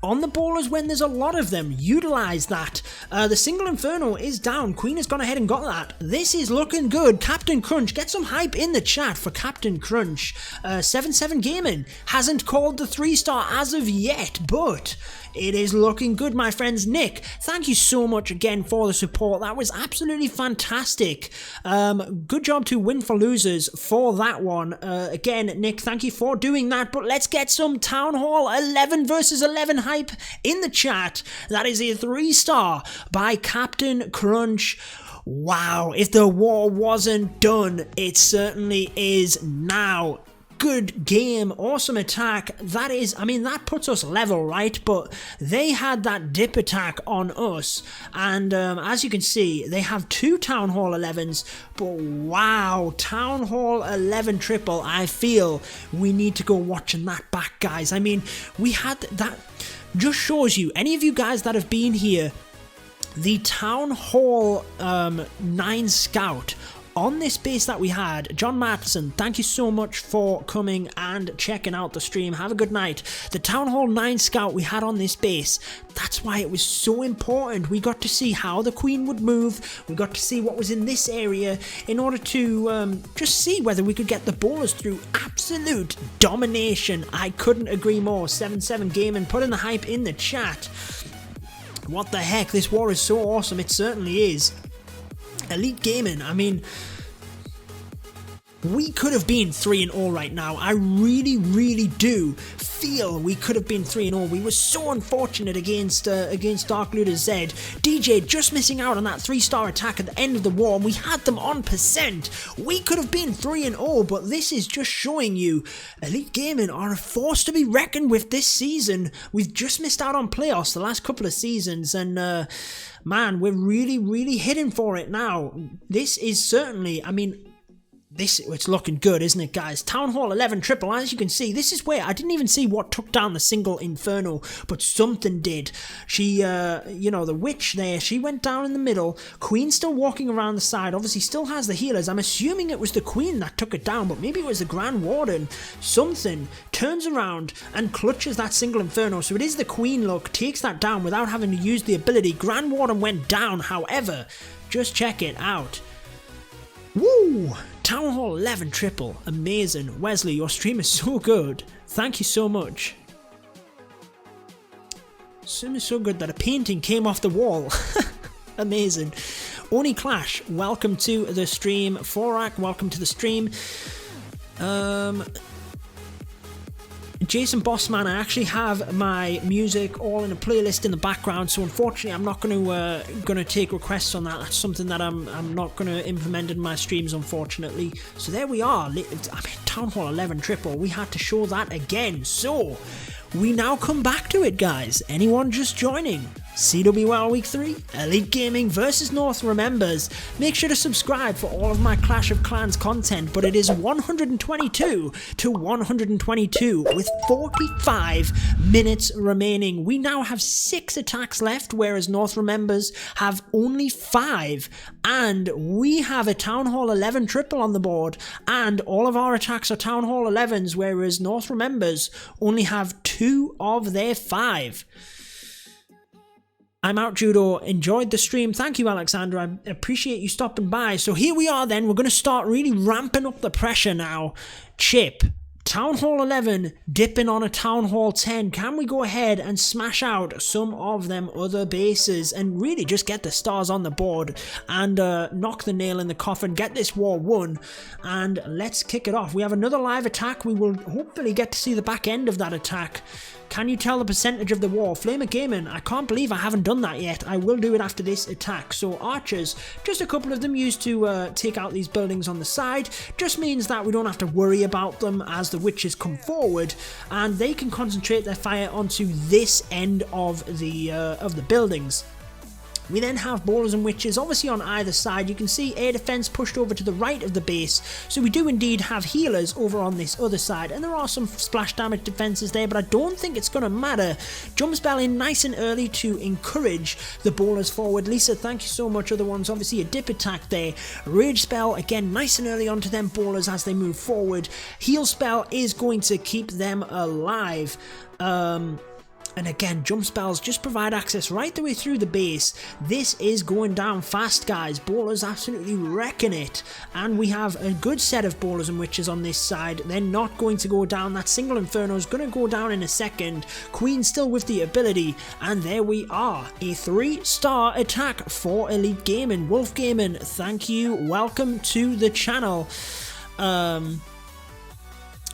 on the bowlers when there's a lot of them. Utilize that. The single inferno is down. Queen has gone ahead and got that. This is looking good. Captain Crunch, get some hype in the chat for Captain Crunch. 77 Gaming hasn't called the 3-star as of yet, but it is looking good, my friends. Nick, thank you so much again for the support. That was absolutely fantastic. Good job to Win for Losers for that one. Again, Nick, thank you for doing that. But let's get some Town Hall 11 versus 11 hype in the chat. That is a 3-star by Captain Crunch. Wow, if the war wasn't done, it certainly is now. Good game, awesome attack. That is, I mean, that puts us level, right? But they had that dip attack on us, and as you can see, they have 2 Town Hall 11s, but wow, Town Hall 11 triple. I feel we need to go watching that back, guys. I mean, we had that, just shows you, any of you guys that have been here, the Town Hall 9 scout on this base that we had. John Matson, thank you so much for coming and checking out the stream. Have a good night. The Town Hall 9 scout we had on this base, that's why it was so important. We got to see how the Queen would move. We got to see what was in this area in order to just see whether we could get the bowlers through. Absolute domination. I couldn't agree more. 77 Gaming, putting the hype in the chat. What the heck? This war is so awesome. It certainly is. Elite Gaming, I mean, we could have been 3-0 right now. I really, really do feel we could have been 3-0. We were so unfortunate against Dark Looter Z. DJ just missing out on that 3-star attack at the end of the war, and we had them on percent. We could have been 3-0, but this is just showing you Elite Gaming are a force to be reckoned with this season. We've just missed out on playoffs the last couple of seasons, and man, we're really, really hitting for it now. This is certainly, I mean, It's looking good, isn't it, guys? Town Hall 11 triple. As you can see, this is where I didn't even see what took down the single Inferno, but something did. She, the witch there, she went down in the middle. Queen still walking around the side, obviously still has the healers. I'm assuming it was the Queen that took it down, but maybe it was the Grand Warden. Something turns around and clutches that single Inferno, so it is the Queen, look, takes that down without having to use the ability. Grand Warden went down, however, just check it out. Woo! Town Hall 11 triple. Amazing. Wesley, your stream is so good. Thank you so much. Stream is so good that a painting came off the wall. Amazing. Oni Clash, welcome to the stream. Forak, welcome to the stream. Jason Bossman, I actually have my music all in a playlist in the background, so unfortunately I'm not going to take requests on that. That's something that I'm not going to implement in my streams, unfortunately. So there we are. Town Hall 11 triple. We had to show that again. So we now come back to it, guys. Anyone just joining? CWL Week 3, Elite Gaming versus North Remembers. Make sure to subscribe for all of my Clash of Clans content, but it is 122 to 122 with 45 minutes remaining. We now have 6 attacks left, whereas North Remembers have only 5, and we have a Town Hall 11 triple on the board, and all of our attacks are Town Hall 11s, whereas North Remembers only have 2 of their 5. I'm out, Judo. Enjoyed the stream. Thank you, Alexander. I appreciate you stopping by. So here we are then. We're going to start really ramping up the pressure now. Chip, Town Hall 11 dipping on a Town Hall 10. Can we go ahead and smash out some of them other bases and really just get the stars on the board and knock the nail in the coffin, get this war won, and let's kick it off. We have another live attack. We will hopefully get to see the back end of that attack. Can you tell the percentage of the war? Flamer Gaming, I can't believe I haven't done that yet. I will do it after this attack. So archers, just a couple of them used to take out these buildings on the side. Just means that we don't have to worry about them as the witches come forward, and they can concentrate their fire onto this end of the buildings. We then have brawlers and witches obviously on either side. You can see air defense pushed over to the right of the base, so we do indeed have healers over on this other side, and there are some splash damage defenses there, but I don't think it's going to matter. Jump spell in nice and early to encourage the brawlers forward. Lisa, thank you so much. Other ones, obviously a dip attack there. Rage spell again nice and early onto them brawlers as they move forward. Heal spell is going to keep them alive. And again, jump spells just provide access right the way through the base. This is going down fast, guys. Brawlers absolutely wrecking it. And we have a good set of brawlers and witches on this side. They're not going to go down. That single Inferno is going to go down in a second. Queen still with the ability. And there we are. A 3-star attack for Elite Gaming. Wolf Gaming, thank you. Welcome to the channel.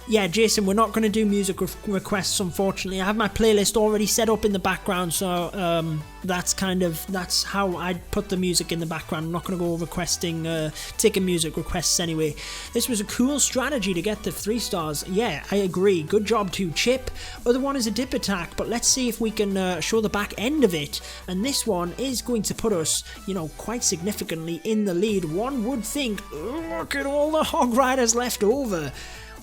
Yeah, Jason, we're not going to do music requests, unfortunately. I have my playlist already set up in the background, so that's how I put the music in the background. I'm not going to go requesting, taking music requests anyway. This was a cool strategy to get the 3 stars. Yeah, I agree. Good job to Chip. Other one is a dip attack, but let's see if we can show the back end of it. And this one is going to put us, quite significantly in the lead. One would think, look at all the Hog Riders left over.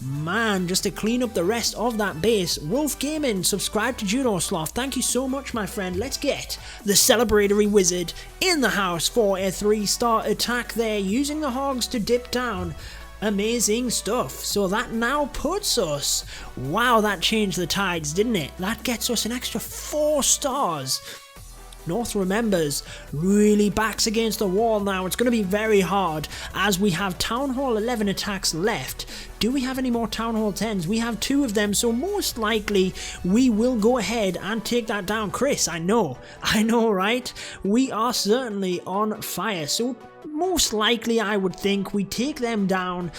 Man, just to clean up the rest of that base. Wolf Gaming, subscribe to Judo Sloth. Thank you so much, my friend. Let's get the celebratory wizard in the house for a 3-star attack there, using the hogs to dip down. Amazing stuff. So that now puts us, wow, that changed the tides, didn't it? That gets us an extra 4 stars. North Remembers really backs against the wall now. It's going to be very hard as we have Town Hall 11 attacks left. Do we have any more Town Hall 10s? We have 2 of them, so most likely we will go ahead and take that down. Chris, I know, right? We are certainly on fire, so most likely I would think we take them down.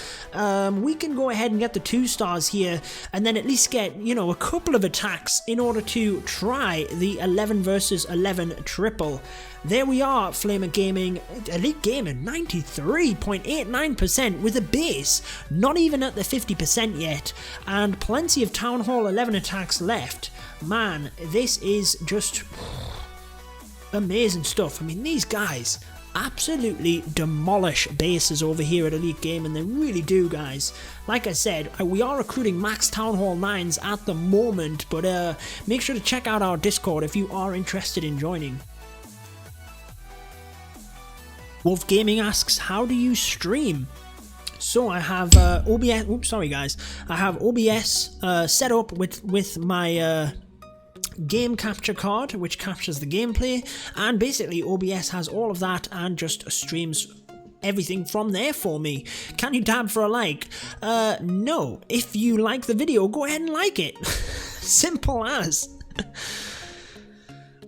We can go ahead and get the 2 stars here, and then at least get, a couple of attacks in order to try the 11 versus 11 triple. There we are, Flamer Gaming, Elite Gaming, 93.89% with a base, not even at the 50% yet, and plenty of Town Hall 11 attacks left. Man, this is just amazing stuff. I mean, these guys, absolutely demolish bases over here at Elite Gaming. They really do, guys. Like I said, we are recruiting max Town Hall 9s at the moment, but make sure to check out our Discord if you are interested in joining. Wolf Gaming asks, how do you stream? So I have OBS, oops, sorry guys, I have OBS set up with my game capture card, which captures the gameplay, and basically OBS has all of that and just streams everything from there for me. Can you dab for a like? No. If you like the video, go ahead and like it. Simple as.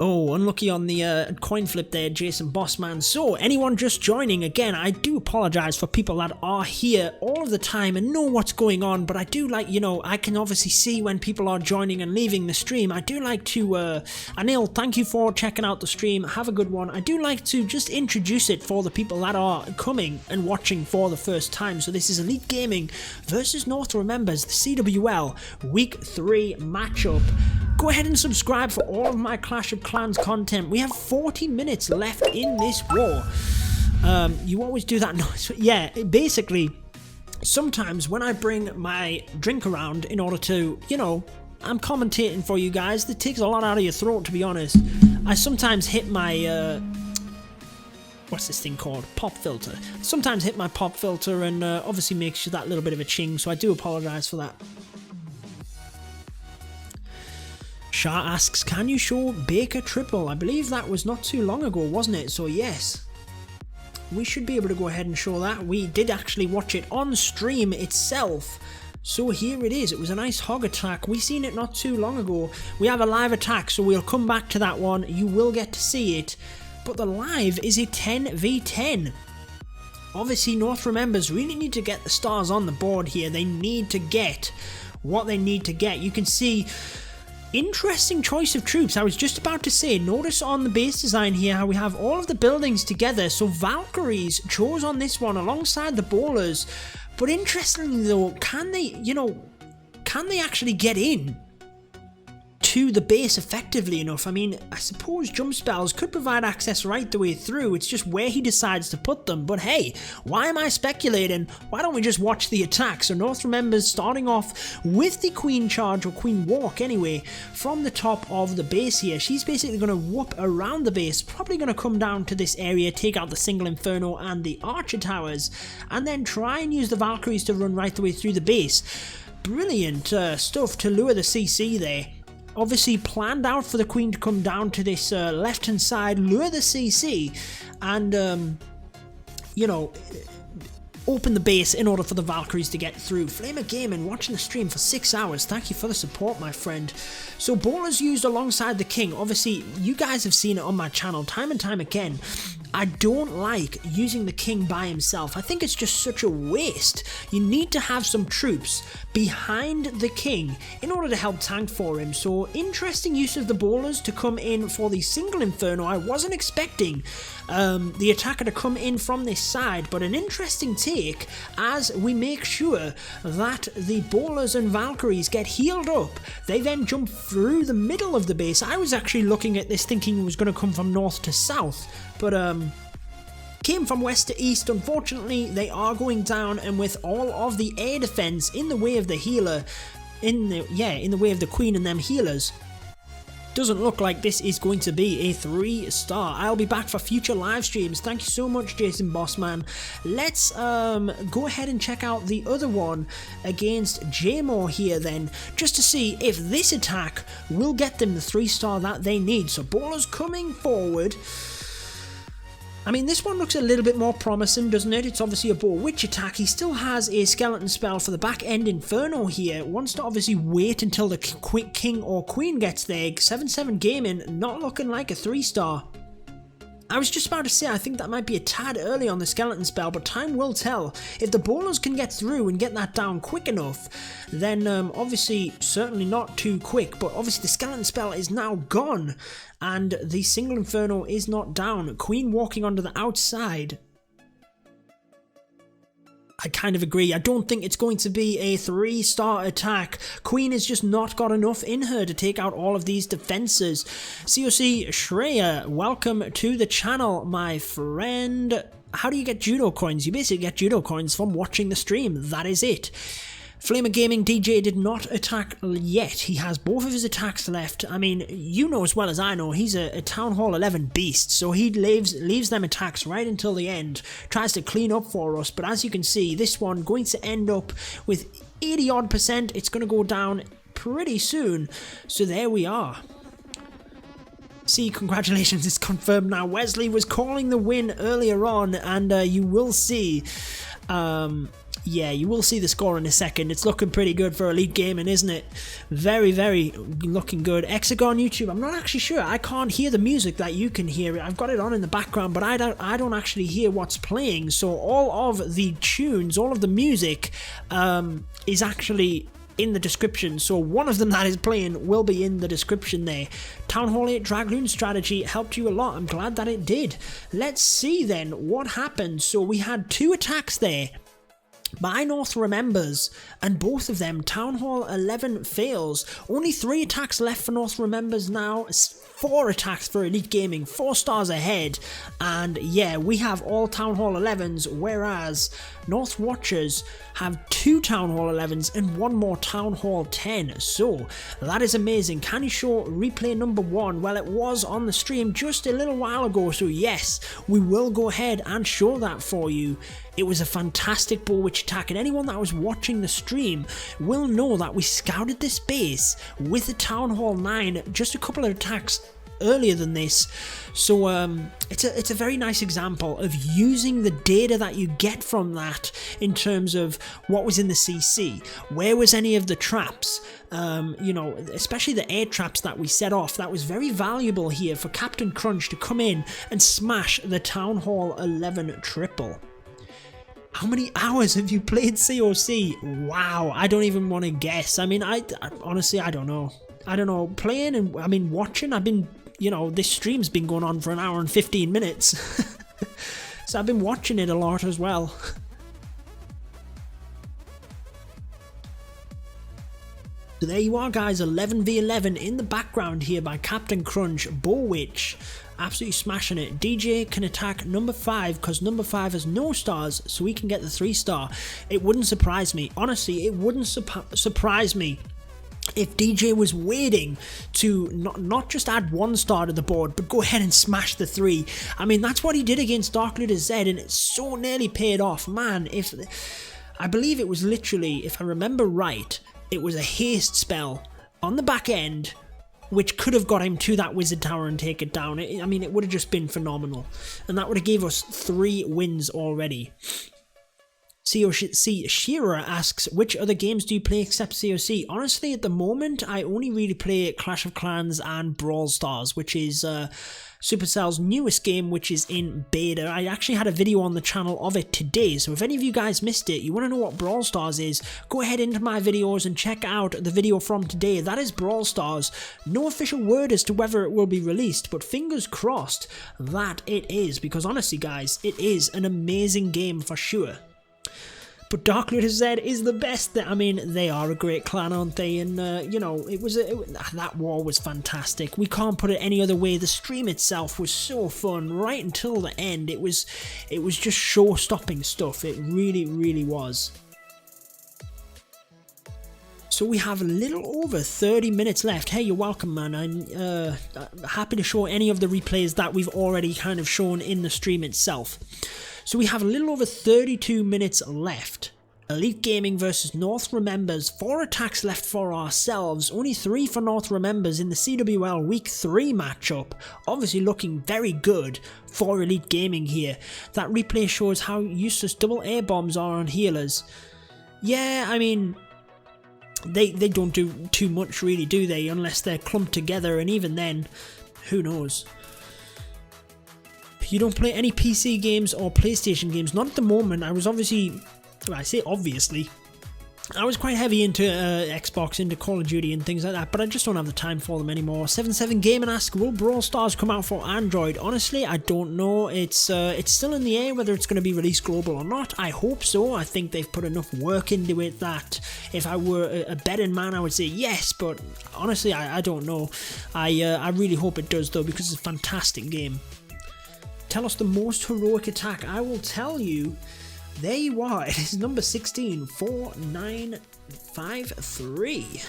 Oh, unlucky on the coin flip there, Jason Bossman. So, anyone just joining, again, I do apologise for people that are here all of the time and know what's going on, but I do like, you know, I can obviously see when people are joining and leaving the stream. I do like to, Anil, thank you for checking out the stream. Have a good one. I do like to just introduce it for the people that are coming and watching for the first time. So this is Elite Gaming versus North Remembers, the CWL Week 3 matchup. Go ahead and subscribe for all of my Clash of Clans content. We have 40 minutes left in this war. You always do that noise. Yeah, basically, sometimes when I bring my drink around in order to, you know, I'm commentating for you guys, that takes a lot out of your throat, to be honest. I sometimes hit my, what's this thing called? Pop filter. Sometimes hit my pop filter and obviously makes that little bit of a ching, so I do apologise for that. Shah asks, can you show Baker Triple? I believe that was not too long ago, wasn't it? So yes, we should be able to go ahead and show that. We did actually watch it on stream itself. So here it is. It was a nice hog attack. We seen it not too long ago. We have a live attack, so we'll come back to that one. You will get to see it. But the live is a 10v10. Obviously, North Remembers really need to get the stars on the board here. They need to get what they need to get. You can see... interesting choice of troops. I was just about to say, notice on the base design here how we have all of the buildings together. So Valkyries chose on this one alongside the bowlers. But interestingly though, can they, you know, can they actually get in to the base effectively enough? I mean, I suppose jump spells could provide access right the way through. It's just where he decides to put them. But hey, why am I speculating? Why don't we just watch the attack? So North Remembers starting off with the Queen Charge, or Queen Walk anyway, from the top of the base here. She's basically going to whoop around the base, probably going to come down to this area, take out the single Inferno and the Archer Towers, and then try and use the Valkyries to run right the way through the base. Brilliant stuff to lure the CC there. Obviously planned out for the Queen to come down to this left hand side, lure the CC, and you know, open the base in order for the Valkyries to get through. Flamer Gaming watching the stream for 6 hours. Thank you for the support, my friend. So bowlers used alongside the King. Obviously you guys have seen it on my channel time and time again. I don't like using the King by himself. I think it's just such a waste. You need to have some troops behind the King in order to help tank for him. So interesting use of the bowlers to come in for the single Inferno. I wasn't expecting the attacker to come in from this side, but an interesting take as we make sure that the bowlers and Valkyries get healed up. They then jump through the middle of the base. I was actually looking at this thinking it was going to come from north to south, but came from west to east. Unfortunately, they are going down, and with all of the air defense in the way of the healer, in the way of the Queen and them healers, doesn't look like this is going to be a 3-star. I'll be back for future live streams. Thank you so much, Jason Bossman. Let's go ahead and check out the other one against J-More here then, just to see if this attack will get them the 3-star that they need. So bowlers coming forward. I mean, this one looks a little bit more promising, doesn't it? It's obviously a Boar Witch attack. He still has a skeleton spell for the back end Inferno here. Wants to obviously wait until the King or Queen gets there. 7-7 Gaming, not looking like a 3-star. I was just about to say, I think that might be a tad early on the skeleton spell, but time will tell. If the bowlers can get through and get that down quick enough, then obviously, certainly not too quick, but obviously the skeleton spell is now gone, and the single Inferno is not down. Queen walking onto the outside. I kind of agree. I don't think it's going to be a 3-star attack. Queen has just not got enough in her to take out all of these defenses. COC Shreya, welcome to the channel, my friend. How do you get Judo coins? You basically get Judo coins from watching the stream. That is it. Flamer Gaming DJ did not attack yet. He has both of his attacks left. I mean, you know as well as I know, he's a Town Hall 11 beast, so he leaves them attacks right until the end, tries to clean up for us, but as you can see, this one going to end up with 80 odd %. It's going to go down pretty soon, so there we are. See, congratulations, it's confirmed now. Wesley was calling the win earlier on, and you will see... yeah, you will see the score in a second. It's looking pretty good for Elite Gaming, isn't it? Very, very looking good. Hexagon YouTube, I'm not actually sure. I can't hear the music that you can hear. I've got it on in the background, but I don't actually hear what's playing. So all of the tunes, all of the music is actually in the description. So one of them that is playing will be in the description there. Town Hall 8 Dragoon strategy helped you a lot. I'm glad that it did. Let's see then what happened. So we had 2 attacks there by North Remembers, and both of them Town Hall 11 fails. Only 3 attacks left for North Remembers now, 4 attacks for Elite Gaming, 4 stars ahead, and yeah, we have all Town Hall 11s, whereas North Watchers have 2 Town Hall 11s and 1 more Town Hall 10, so that is amazing. Can you show replay number 1? Well, it was on the stream just a little while ago, so yes, we will go ahead and show that for you. It was a fantastic Bull Witch attack, and anyone that was watching the stream will know that we scouted this base with the Town Hall 9 just a couple of attacks earlier than this, so it's a very nice example of using the data that you get from that in terms of what was in the CC, where was any of the traps, you know, especially the air traps that we set off. That was very valuable here for Captain Crunch to come in and smash the Town Hall 11 triple. How many hours have you played COC? Wow, I don't even want to guess. I mean, I honestly, I don't know. I don't know. Playing and, I mean, watching, I've been, you know, this stream's been going on for 1 hour and 15 minutes. So I've been watching it a lot as well. So there you are, guys, 11v11 in the background here by Captain Crunch, Bull Witch. Absolutely smashing it. DJ can attack number 5 because number 5 has no stars, so we can get the 3-star. It wouldn't surprise me. Honestly, it wouldn't surprise me if DJ was waiting to not just add 1 star to the board, but go ahead and smash the 3. I mean, that's what he did against Dark Looter Z, and it so nearly paid off. Man, I believe it was literally, if I remember right, it was a haste spell on the back end, which could have got him to that wizard tower and take it down. I mean, it would have just been phenomenal. And that would have gave us 3 wins already. COC Shearer asks, which other games do you play except COC? Honestly, at the moment, I only really play Clash of Clans and Brawl Stars, which is Supercell's newest game, which is in beta. I actually had a video on the channel of it today, so if any of you guys missed it, you want to know what Brawl Stars is, go ahead into my videos and check out the video from today. That is Brawl Stars. No official word as to whether it will be released, but fingers crossed that it is, because honestly, guys, it is an amazing game for sure. But Dark Looter Z is the best. I mean, they are a great clan, aren't they? And, you know, that war was fantastic. We can't put it any other way. The stream itself was so fun right until the end. It was just show-stopping stuff. It really, really was. So we have a little over 30 minutes left. Hey, you're welcome, man. I'm happy to show any of the replays that we've already kind of shown in the stream itself. So we have a little over 32 minutes left. Elite Gaming versus North Remembers. 4 attacks left for ourselves. Only 3 for North Remembers in the CWL Week 3 matchup. Obviously looking very good for Elite Gaming here. That replay shows how useless double air bombs are on healers. Yeah, I mean, they don't do too much really, do they? Unless they're clumped together, and even then, who knows? You don't play any PC games or PlayStation games? Not at the moment. I was obviously, well, I say obviously, I was quite heavy into Xbox, into Call of Duty and things like that, but I just don't have the time for them anymore. 77 Gaming asks, will Brawl Stars come out for Android? Honestly, I don't know. It's still in the air whether it's going to be released global or not. I hope so. I think they've put enough work into it that if I were a betting man, I would say yes, but honestly, I don't know. I really hope it does, though, because it's a fantastic game. Tell us the most heroic attack. I will tell you. There you are, it is number 16, 4953.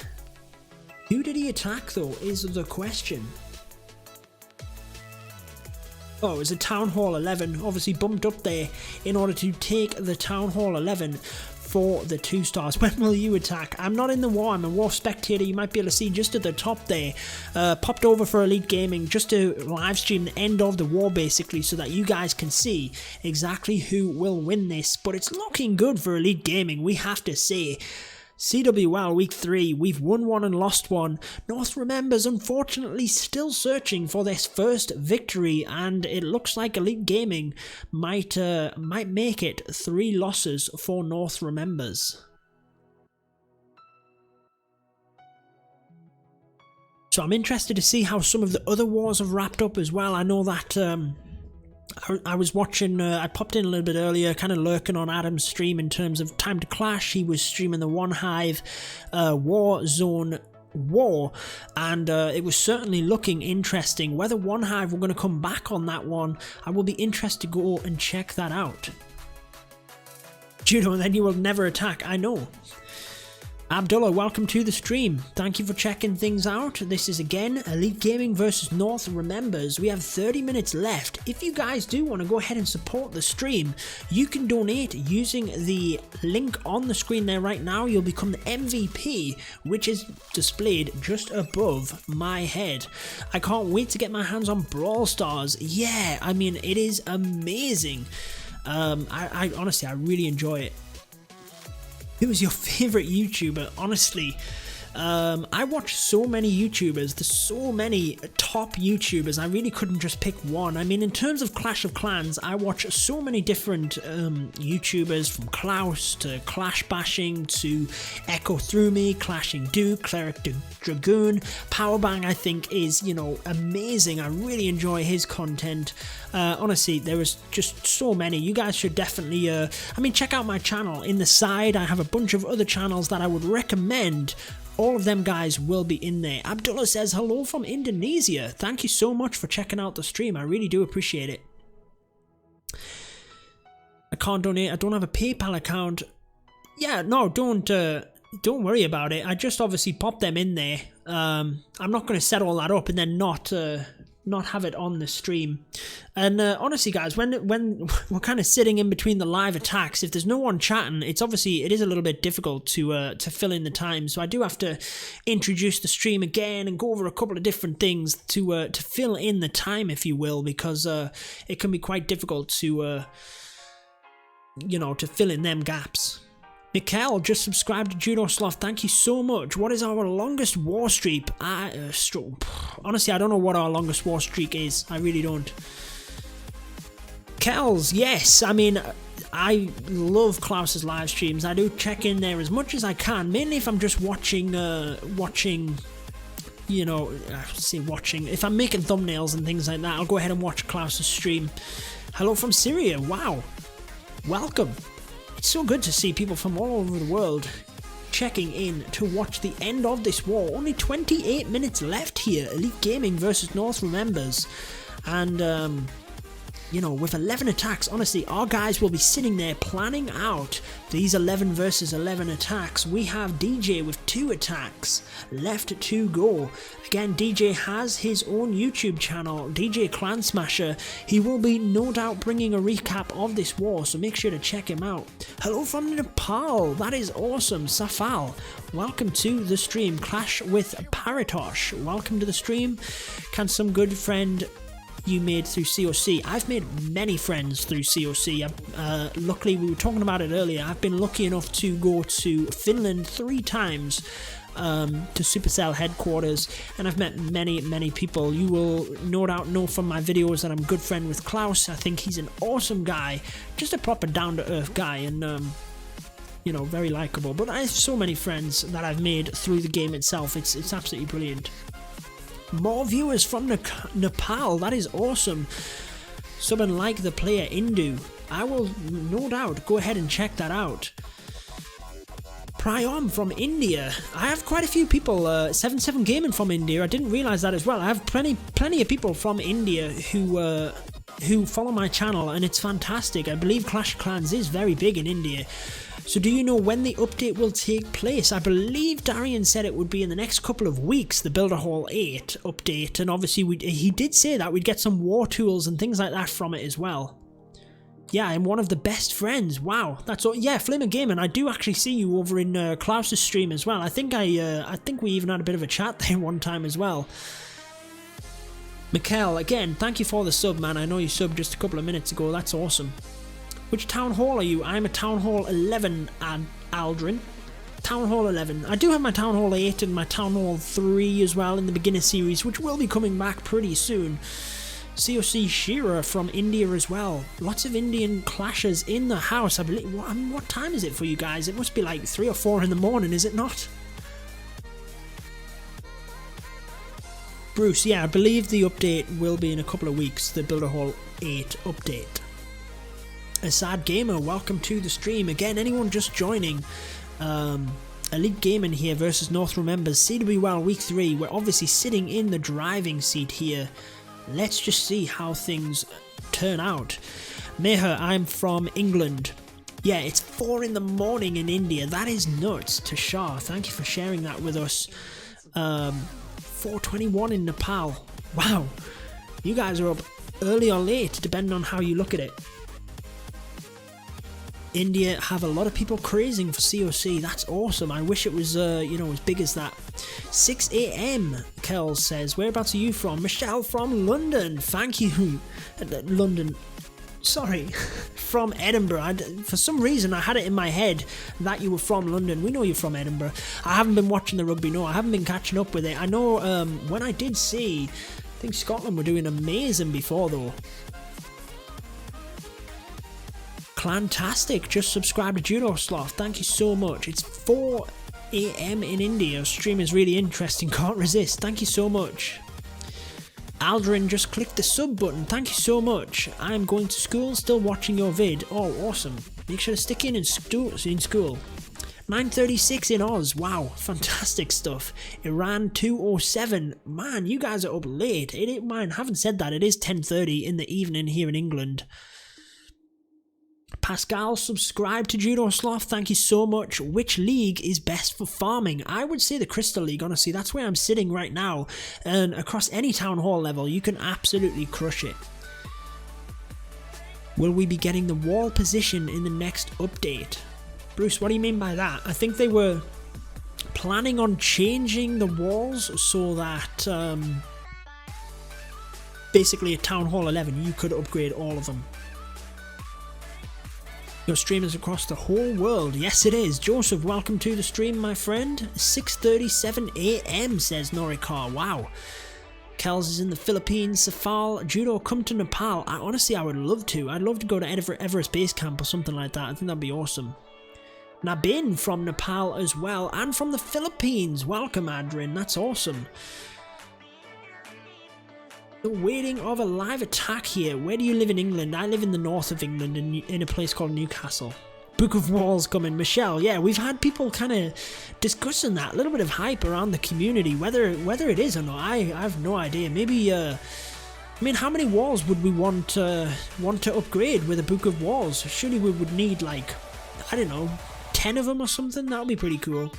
Who did he attack though, is the question. Oh, it was a Town Hall 11, obviously bumped up there in order to take the Town Hall 11 for the 2 stars. When will you attack? I'm not in the war, I'm a war spectator. You might be able to see just at the top there. Popped over for Elite Gaming just to live stream the end of the war basically, so that you guys can see exactly who will win this. But it's looking good for Elite Gaming, we have to say. CWL Week 3, we've won one and lost one. North Remembers unfortunately still searching for this first victory, and it looks like Elite Gaming might make it 3 losses for North Remembers. So I'm interested to see how some of the other wars have wrapped up as well. I know that I was watching, I popped in a little bit earlier, kind of lurking on Adam's stream in terms of Time to Clash. He was streaming the One Hive War Zone War, and it was certainly looking interesting. Whether One Hive were going to come back on that one, I will be interested to go and check that out. Judo, and then you will never attack, I know. Abdullah, welcome to the stream. Thank you for checking things out. This is again Elite Gaming versus North Remembers. We have 30 minutes left. If you guys do want to go ahead and support the stream, you can donate using the link on the screen there right now. You'll become the MVP, which is displayed just above my head. I can't wait to get my hands on Brawl Stars. Yeah, I mean, it is amazing. I honestly, I really enjoy it. Who's your favourite YouTuber? Honestly, I watch so many YouTubers. There's so many top YouTubers. I really couldn't just pick one. I mean, in terms of Clash of Clans, I watch so many different YouTubers, from Klaus to Clash Bashing to Echo Through Me, Clashing Duke, Cleric Dragoon. Powerbang, I think, is, you know, amazing. I really enjoy his content. Honestly, there is just so many. You guys should definitely, I mean, check out my channel. In the side, I have a bunch of other channels that I would recommend. All of them guys will be in there. Abdullah says, hello from Indonesia. Thank you so much for checking out the stream. I really do appreciate it. I can't donate. I don't have a PayPal account. Yeah, no, don't worry about it. I just obviously popped them in there. I'm not going to set all that up and then not have it on the stream. And honestly guys, when we're kind of sitting in between the live attacks, if there's no one chatting, it is a little bit difficult to fill in the time. So I do have to introduce the stream again and go over a couple of different things to fill in the time, if you will, because it can be quite difficult to you know, to fill in them gaps. Mikkel just subscribed to Judo Sloth. Thank you so much. What is our longest war streak? Honestly, I don't know what our longest war streak is. I really don't. Kells, yes. I mean, I love Klaus's live streams. I do check in there as much as I can, mainly if I'm just watching, you know, if I'm making thumbnails and things like that, I'll go ahead and watch Klaus's stream. Hello from Syria. Wow. Welcome. It's so good to see people from all over the world checking in to watch the end of this war. Only 28 minutes left here. Elite Gaming versus North Remembers. And, you know, with 11 attacks, honestly, our guys will be sitting there planning out these 11 versus 11 attacks. We have DJ with 2 attacks left to go. Again, DJ has his own YouTube channel, DJ Clan Smasher. He will be no doubt bringing a recap of this war, so make sure to check him out. Hello from Nepal. That is awesome. Safal, welcome to the stream. Clash with Paratosh, welcome to the stream. Can some good friend you made through COC? I've made many friends through COC. Luckily, we were talking about it earlier, I've been lucky enough to go to Finland 3 times to Supercell headquarters, and I've met many people. You will no doubt know from my videos that I'm good friend with Klaus. I think he's an awesome guy, just a proper down-to-earth guy, and you know, very likable. But I have so many friends that I've made through the game itself. It's absolutely brilliant. More viewers from Nepal. That is awesome. Someone like the player Indu. I will no doubt go ahead and check that out. Prayom from India. I have quite a few people. 77 Gaming from India. I didn't realise that as well. I have plenty of people from India who follow my channel, and it's fantastic. I believe Clash of Clans is very big in India. So do you know when the update will take place? I believe Darian said it would be in the next couple of weeks, the Builder Hall 8 update, and obviously he did say that we'd get some war tools and things like that from it as well. Yeah, I'm one of the best friends. Wow, that's all. Yeah, Flamer Gaming, I do actually see you over in Klaus's stream as well. I think we even had a bit of a chat there one time as well. Mikkel, again, thank you for the sub, man. I know you subbed just a couple of minutes ago. That's awesome. Which Town Hall are you? I'm a Town Hall 11, Aldrin. Town Hall 11. I do have my Town Hall 8 and my Town Hall 3 as well in the beginner series, which will be coming back pretty soon. COC Shira from India as well. Lots of Indian clashes in the house, I believe. What time is it for you guys? It must be like 3 or 4 in the morning, is it not? Bruce, yeah, I believe the update will be in a couple of weeks, the Builder Hall 8 update. A Sad Gamer, welcome to the stream. Again, anyone just joining, Elite Gaming here versus North Remembers CWL Week 3. We're obviously sitting in the driving seat here. Let's just see how things turn out. Meher, I'm from England. Yeah, it's 4 in the morning in India. That is nuts. Tashar, thank you for sharing that with us. 4:21 in Nepal. Wow, you guys are up early or late, depending on how you look at it. India have a lot of people crazing for COC. That's awesome. I wish it was, you know, as big as that. 6 AM, Kel says. Whereabouts are you from? Michelle from London. Thank you. London. Sorry. From Edinburgh. For some reason, I had it in my head that you were from London. We know you're from Edinburgh. I haven't been watching the rugby. No, I haven't been catching up with it. I know when I did see, I think Scotland were doing amazing before, though. Clantastic, just subscribe to Judo Sloth. Thank you so much. It's 4 AM in India. Stream is really interesting. Can't resist. Thank you so much. Aldrin just clicked the sub button. Thank you so much. I'm going to school, still watching your vid. Oh, awesome. Make sure to stick in school. 9:36 in Oz. Wow, fantastic stuff. Iran 2:07. Man, you guys are up late. Man, haven't said that. It is 10:30 in the evening here in England. Pascal, subscribe to Judo Sloth. Thank you so much. Which league is best for farming? I would say the Crystal League, honestly. That's where I'm sitting right now. And across any Town Hall level, you can absolutely crush it. Will we be getting the wall position in the next update? Bruce, what do you mean by that? I think they were planning on changing the walls so that basically at Town Hall 11 you could upgrade all of them. Your stream is across the whole world. Yes, it is. Joseph, welcome to the stream, my friend. 6:37 AM, says Norikar. Wow. Kels is in the Philippines. Safal, Judo, come to Nepal. Honestly, I would love to. I'd love to go to Everest Base Camp or something like that. I think that'd be awesome. Nabin from Nepal as well, and from the Philippines. Welcome, Adrin. That's awesome. The waiting of a live attack here. Where do you live in England? I live in the north of England in a place called Newcastle. Book of Walls coming. Michelle, yeah, we've had people kind of discussing that. A little bit of hype around the community. Whether it is or not, I have no idea. Maybe, I mean, how many walls would we want to upgrade with a Book of Walls? Surely we would need, like, I don't know, 10 of them or something? That would be pretty cool.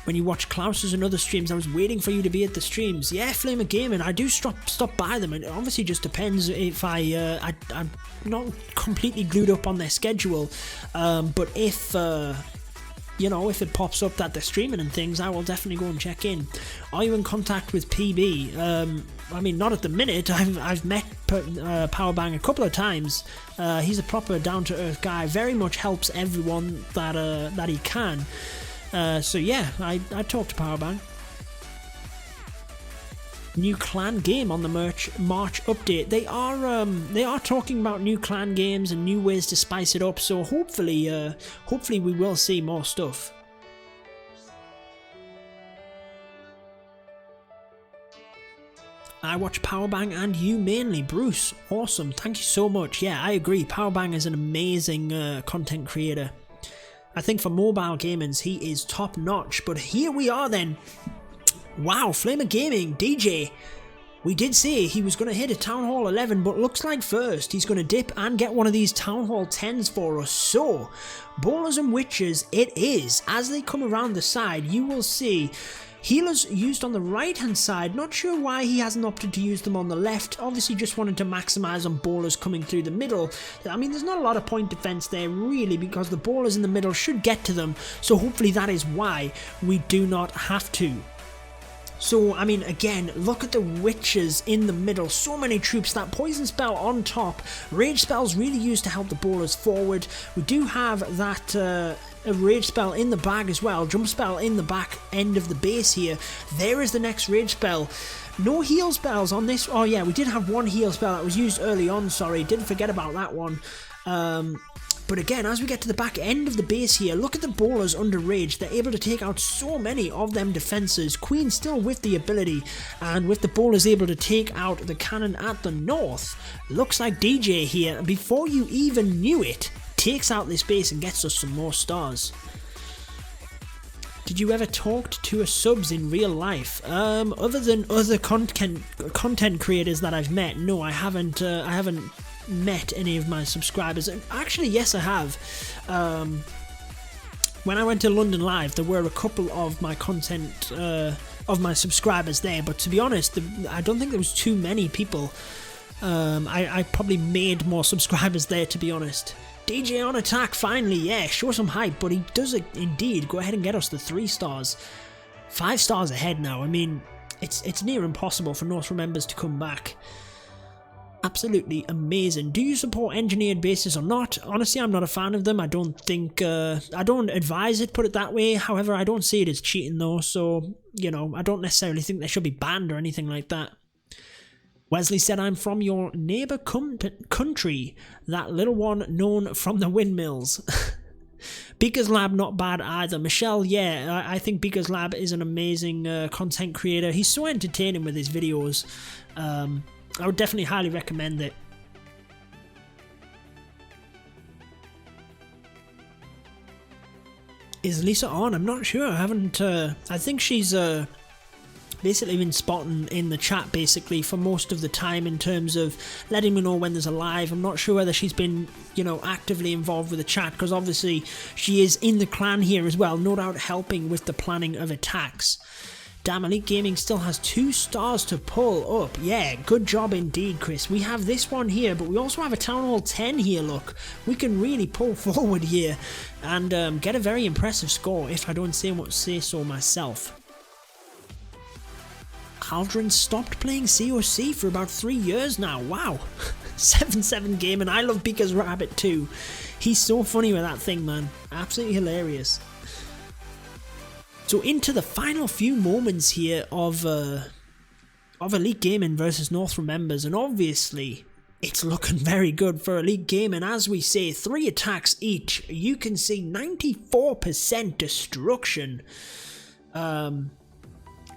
When you watch Klaus's and other streams, I was waiting for you to be at the streams. Yeah, Flamer Gaming, I do stop by them. It obviously just depends if I'm not completely glued up on their schedule. But if, you know, if it pops up that they're streaming and things, I will definitely go and check in. Are you in contact with PB? I mean, not at the minute. I've met Powerbang a couple of times. He's a proper down-to-earth guy. Very much helps everyone that he can. So yeah, I talked to Powerbang. new clan game on the March update. They are talking about new clan games and new ways to spice it up, so hopefully we will see more stuff. I watch Powerbang and you mainly, Bruce. Awesome, thank you so much. Yeah, I agree. Powerbang is an amazing content creator. I think for mobile gamers, he is top notch. But here we are then. Wow, Flamer Gaming, DJ. We did say he was going to hit a Town Hall 11, but looks like first he's going to dip and get one of these Town Hall 10s for us. So, Ballers and Witches it is. As they come around the side, you will see healers used on the right hand side. Not sure why he hasn't opted to use them on the left. Obviously just wanted to maximize on ballers coming through the middle. I mean, there's not a lot of point defense there really, because the ballers in the middle should get to them, so hopefully that is why we do not have to. So, I mean, again, look at the witches in the middle. So many troops. That poison spell on top. Rage spells really used to help the ballers forward. We do have that a rage spell in the bag as well. Jump spell in the back end of the base here. There is the next rage spell. No heal spells on this. Oh yeah, we did have one heal spell that was used early on. Sorry, didn't forget about that one. But again, as we get to the back end of the base here, look at the ballers under rage. They're able to take out so many of them defenses. Queen still with the ability, and with the ballers able to take out the cannon at the north. Looks like DJ here, and before you even knew it, takes out this base and gets us some more stars. Did you ever talk to a subs in real life? Other than other content creators that I've met, no, I haven't met any of my subscribers. And actually, yes, I have. When I went to London Live, there were a couple of my of my subscribers there, but to be honest, I don't think there was too many people. I probably made more subscribers there, to be honest. DJ on attack, finally, yeah, show some hype, but he does indeed go ahead and get us the 3 stars. 5 stars ahead now. I mean, it's near impossible for North Remembers to come back. Absolutely amazing. Do you support engineered bases or not? Honestly, I'm not a fan of them. I don't think, I don't advise it, put it that way. However, I don't see it as cheating though, so, you know, I don't necessarily think they should be banned or anything like that. Wesley said, I'm from your neighbour country, that little one known from the windmills. Beaker's Lab, not bad either. Michelle, yeah, I think Beaker's Lab is an amazing content creator. He's so entertaining with his videos. I would definitely highly recommend it. Is Lisa on? I'm not sure. I haven't. I think she's basically been spotting in the chat basically for most of the time in terms of letting me know when there's a live. I'm not sure whether she's been, you know, actively involved with the chat, because obviously she is in the clan here as well, no doubt helping with the planning of attacks. Damn, Elite Gaming still has 2 stars to pull up. Yeah, good job indeed, Chris. We have this one here, but we also have a Town Hall 10 here, look. We can really pull forward here and get a very impressive score, if I don't say so myself. Aldrin stopped playing COC for about 3 years now. Wow. 7-7 game, and I love Beaker's Rabbit too. He's so funny with that thing, man. Absolutely hilarious. So into the final few moments here of Elite Gaming versus North Remembers, and obviously it's looking very good for Elite Gaming. As we say, 3 attacks each. You can see 94% destruction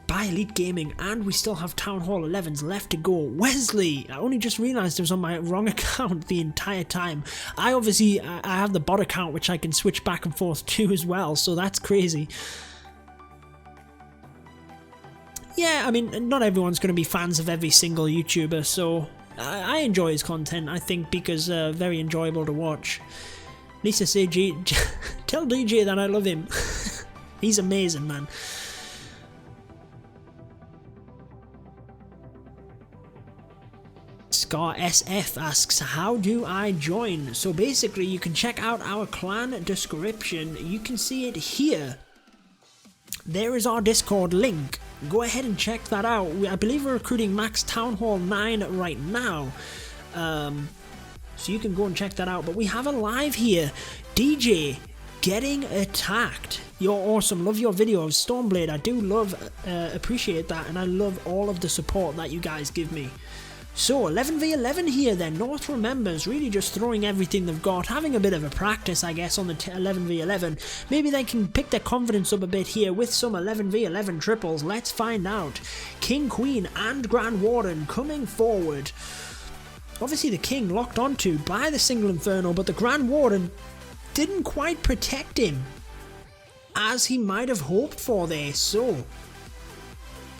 by Elite Gaming, and we still have Town Hall 11s left to go. Wesley, I only just realised I was on my wrong account the entire time. I have the bot account, which I can switch back and forth to as well, so that's crazy. Yeah, I mean, not everyone's going to be fans of every single YouTuber, so I enjoy his content. I think Beaker's very enjoyable to watch. Lisa say, tell DJ that I love him. He's amazing, man. Scar SF asks, how do I join? So basically, you can check out our clan description. You can see it here. There is our Discord link. Go ahead and check that out. I believe we're recruiting Max Town Hall 9 right now. So you can go and check that out. But we have a live here. DJ getting attacked. You're awesome. Love your videos, Stormblade. I do appreciate that, and I love all of the support that you guys give me. So 11v11 here then. North Remembers really just throwing everything they've got, having a bit of a practice I guess on the 11v11. Maybe they can pick their confidence up a bit here with some 11v11 triples. Let's find out. King, Queen and Grand Warden coming forward. Obviously the King locked onto by the single Inferno, but the Grand Warden didn't quite protect him as he might have hoped for there. So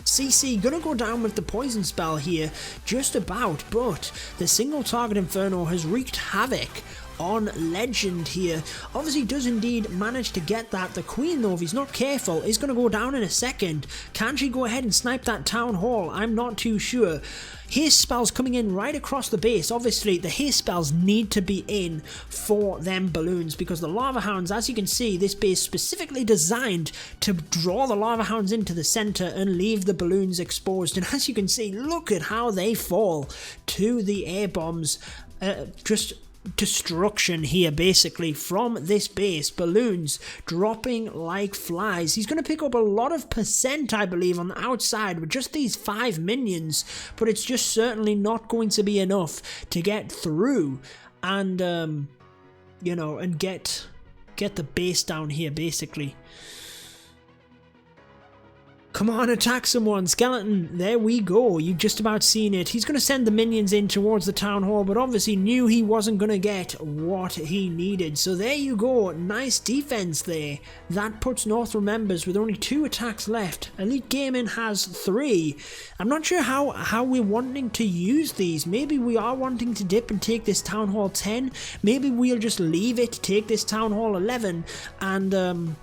CC gonna go down with the poison spell here, just about, but the single target Inferno has wreaked havoc on Legend here. Obviously does indeed manage to get that. The Queen though, if he's not careful, is going to go down in a second. Can she go ahead and snipe that Town Hall? I'm not too sure. Haste spells coming in right across the base. Obviously the haste spells need to be in for them balloons, because the Lava Hounds, as you can see, this base specifically designed to draw the Lava Hounds into the center and leave the balloons exposed. And as you can see, look at how they fall to the air bombs. Just destruction here basically from this base. Balloons dropping like flies. He's going to pick up a lot of percent, I believe, on the outside with just these 5 minions, but it's just certainly not going to be enough to get through and you know, and get the base down here basically. Come on, attack someone. Skeleton, there we go. You've just about seen it. He's going to send the minions in towards the Town Hall, but obviously knew he wasn't going to get what he needed. So there you go. Nice defense there. That puts North Remembers with only 2 attacks left. Elite Gaming has 3. I'm not sure how we're wanting to use these. Maybe we are wanting to dip and take this Town Hall 10. Maybe we'll just leave it, take this Town Hall 11, and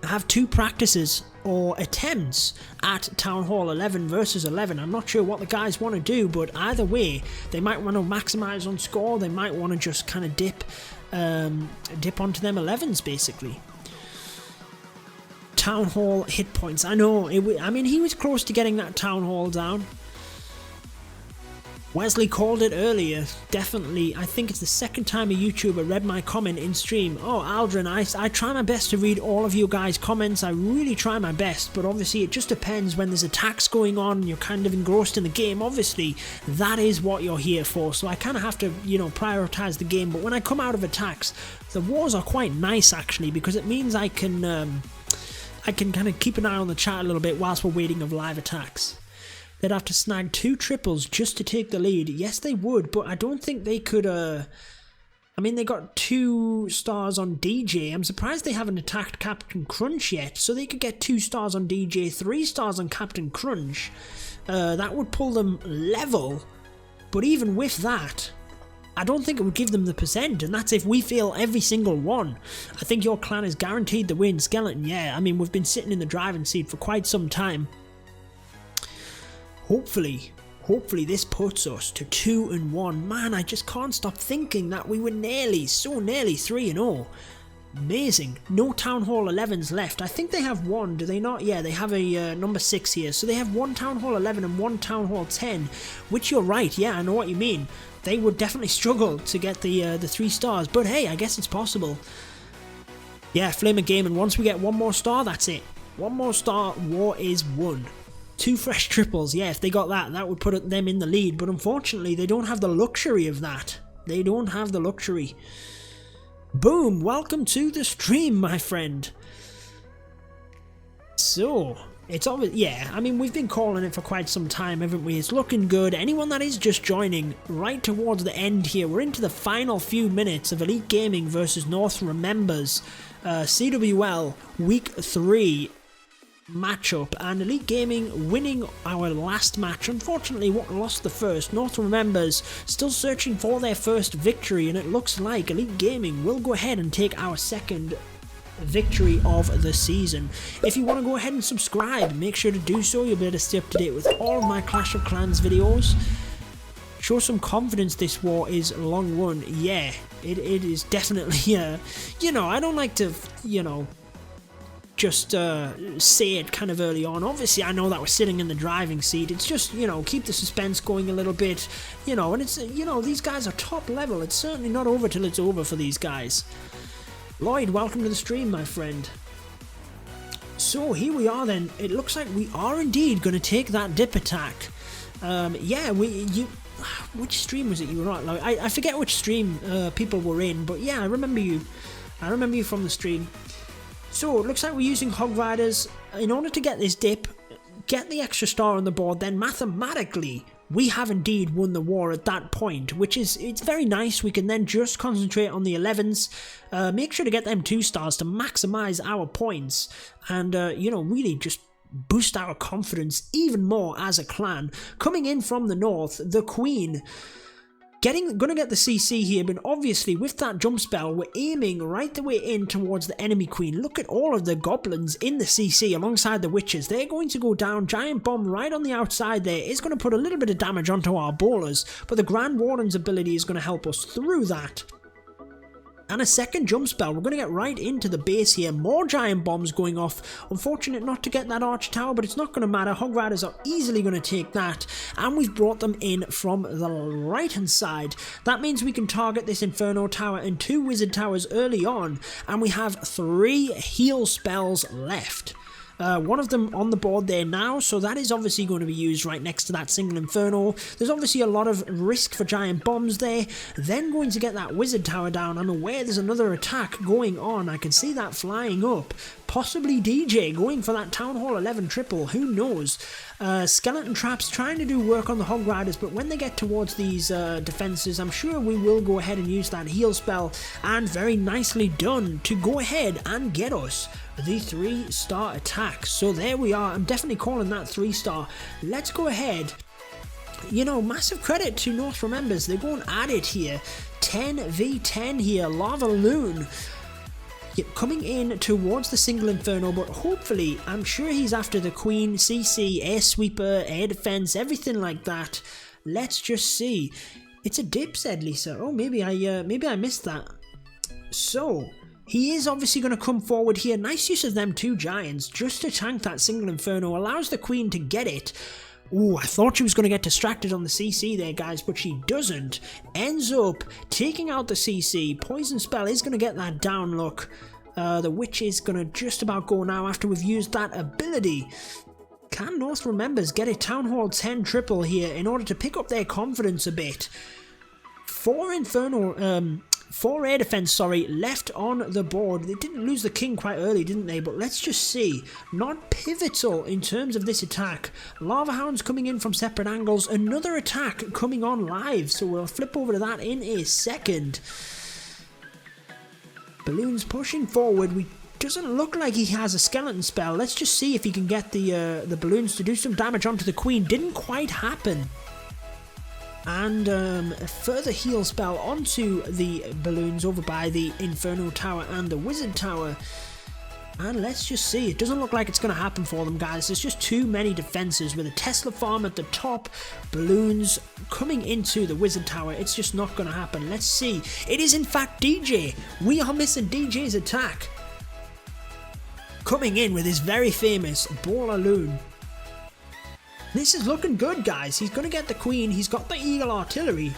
have 2 practices or attempts at Town Hall 11 versus 11. I'm not sure what the guys want to do, but either way, they might want to maximize on score. They might want to just kind of dip onto them 11s basically. Town Hall hit points. I know. I mean, he was close to getting that Town Hall down. Wesley called it earlier, definitely. I think it's the second time a YouTuber read my comment in stream. Oh, Aldrin, I try my best to read all of you guys' comments. I really try my best, but obviously it just depends when there's attacks going on and you're kind of engrossed in the game. Obviously, that is what you're here for, so I kind of have to, you know, prioritize the game. But when I come out of attacks, the wars are quite nice actually, because it means I can kind of keep an eye on the chat a little bit whilst we're waiting of live attacks. They'd have to snag 2 triples just to take the lead. Yes, they would, but I don't think they could, I mean, they got 2 stars on DJ. I'm surprised they haven't attacked Captain Crunch yet, so they could get 2 stars on DJ, 3 stars on Captain Crunch. That would pull them level, but even with that, I don't think it would give them the percent, and that's if we fail every single one. I think your clan is guaranteed the win. Skeleton, yeah, I mean, we've been sitting in the driving seat for quite some time. Hopefully this puts us to 2-1. Man, I just can't stop thinking that we were so nearly 3-0. Amazing. No Town Hall 11s left. I think they have 1, do they not? Yeah, they have a number 6 here. So they have 1 Town Hall 11 and 1 Town Hall 10, which you're right. Yeah, I know what you mean. They would definitely struggle to get the 3 stars, but hey, I guess it's possible. Yeah, Flamer Gaming, once we get 1 more star, that's it. 1 more star, war is won. 2 fresh triples, yeah, if they got that, that would put them in the lead, but unfortunately they don't have the luxury of that. They don't have the luxury. Boom, welcome to the stream, my friend. So, it's obvious, yeah, I mean, we've been calling it for quite some time, haven't we? It's looking good. Anyone that is just joining, right towards the end here, we're into the final few minutes of Elite Gaming versus North Remembers, CWL Week 3 matchup, and Elite Gaming winning our last match. Unfortunately, lost the first. North Remembers still searching for their first victory, and it looks like Elite Gaming will go ahead and take our second victory of the season. If you want to go ahead and subscribe, make sure to do so. You'll be able to stay up to date with all of my Clash of Clans videos. Show some confidence this war is long won. Yeah, it is definitely, you know, I don't like to, you know, just say it kind of early on. Obviously, I know that we're sitting in the driving seat. It's just, you know, keep the suspense going a little bit, you know, and it's, you know, these guys are top level. It's certainly not over till it's over for these guys. Lloyd, welcome to the stream, my friend. So here we are then. It looks like we are indeed going to take that dip attack. Yeah, which stream was it you were on? Like, I forget which stream people were in, but yeah, I remember you. I remember you from the stream. So it looks like we're using Hog Riders in order to get this dip, get the extra star on the board, then mathematically we have indeed won the war at that point, which is, it's very nice. We can then just concentrate on the 11s, make sure to get them 2 stars to maximize our points, and you know, really just boost our confidence even more as a clan. Coming in from the north, the Queen, gonna get the CC here, but obviously with that jump spell we're aiming right the way in towards the enemy Queen. Look at all of the goblins in the CC alongside the witches. They're going to go down. Giant bomb right on the outside there is going to put a little bit of damage onto our bowlers, but the Grand Warden's ability is going to help us through that. And a second jump spell. We're going to get right into the base here. More giant bombs going off. Unfortunate not to get that arch tower, but it's not going to matter. Hog Riders are easily going to take that. And we've brought them in from the right hand side. That means we can target this Inferno tower and 2 wizard towers early on. And we have 3 heal spells left. One of them on the board there now, so that is obviously going to be used right next to that single Inferno. There's obviously a lot of risk for giant bombs there. Then going to get that wizard tower down. I'm aware there's another attack going on. I can see that flying up. Possibly DJ going for that Town Hall 11 triple, who knows. Skeleton traps trying to do work on the Hog Riders, but when they get towards these defenses, I'm sure we will go ahead and use that heal spell, and very nicely done to go ahead and get us the 3-star attack. So there we are. I'm definitely calling that 3-star. Let's go ahead. You know, massive credit to North Remembers. They're going at it here. 10v10 here. Lava Loon coming in towards the single Inferno, but hopefully, I'm sure he's after the Queen, CC, Air Sweeper, Air Defense, everything like that. Let's just see. It's a dip, said Lisa. Oh, maybe I missed that. So he is obviously going to come forward here. Nice use of them 2 giants just to tank that single Inferno. Allows the Queen to get it. Ooh, I thought she was going to get distracted on the CC there, guys, but she doesn't. Ends up taking out the CC. Poison spell is going to get that down, look. The witch is going to just about go now after we've used that ability. Can North Remembers get a Town Hall 10 triple here in order to pick up their confidence a bit? 4 air defense, sorry, left on the board. They didn't lose the king quite early, didn't they? But let's just see. Not pivotal in terms of this attack. Lava Hounds coming in from separate angles. Another attack coming on live. So we'll flip over to that in a second. Balloons pushing forward. Doesn't look like he has a skeleton spell. Let's just see if he can get the balloons to do some damage onto the Queen. Didn't quite happen. And a further heal spell onto the balloons over by the Inferno Tower and the Wizard Tower. And let's just see. It doesn't look like it's going to happen for them, guys. There's just too many defenses with a Tesla farm at the top. Balloons coming into the Wizard Tower. It's just not going to happen. Let's see. It is in fact DJ. We are missing DJ's attack. Coming in with his very famous Baller Loon. This is looking good, guys. He's going to get the Queen. He's got the Eagle Artillery.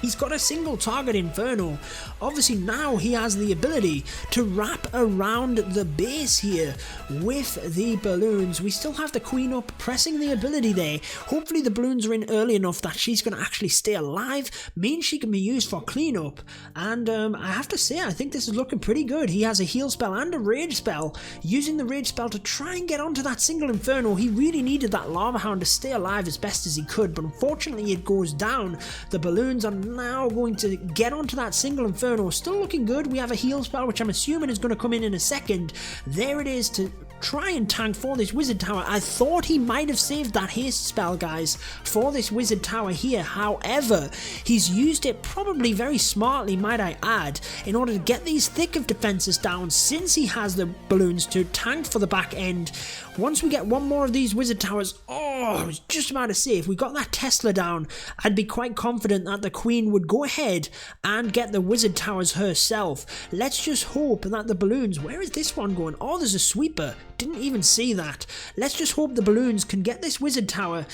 He's got a single target Inferno. Obviously now he has the ability to wrap around the base here with the balloons. We still have the Queen up, pressing the ability there. Hopefully the balloons are in early enough that she's going to actually stay alive. Means she can be used for cleanup. And I have to say, I think this is looking pretty good. He has a heal spell and a rage spell. Using the rage spell to try and get onto that single Inferno. He really needed that Lava Hound to stay alive as best as he could. But unfortunately it goes down. The balloons are now going to get onto that single Inferno. Still looking good. We have a heal spell, which I'm assuming is going to come in a second. There it is to try and tank for this Wizard Tower. I thought he might have saved that haste spell, guys, for this Wizard Tower here. However, he's used it probably very smartly, might I add, in order to get these thick of defenses down, since he has the balloons to tank for the back end. Once we get one more of these Wizard Towers, I was just about to say, if we got that Tesla down, I'd be quite confident that the Queen would go ahead and get the Wizard Towers herself. Let's just hope that the balloons, where is this one going? Oh, there's a sweeper. Didn't even see that. Let's just hope the balloons can get this Wizard Tower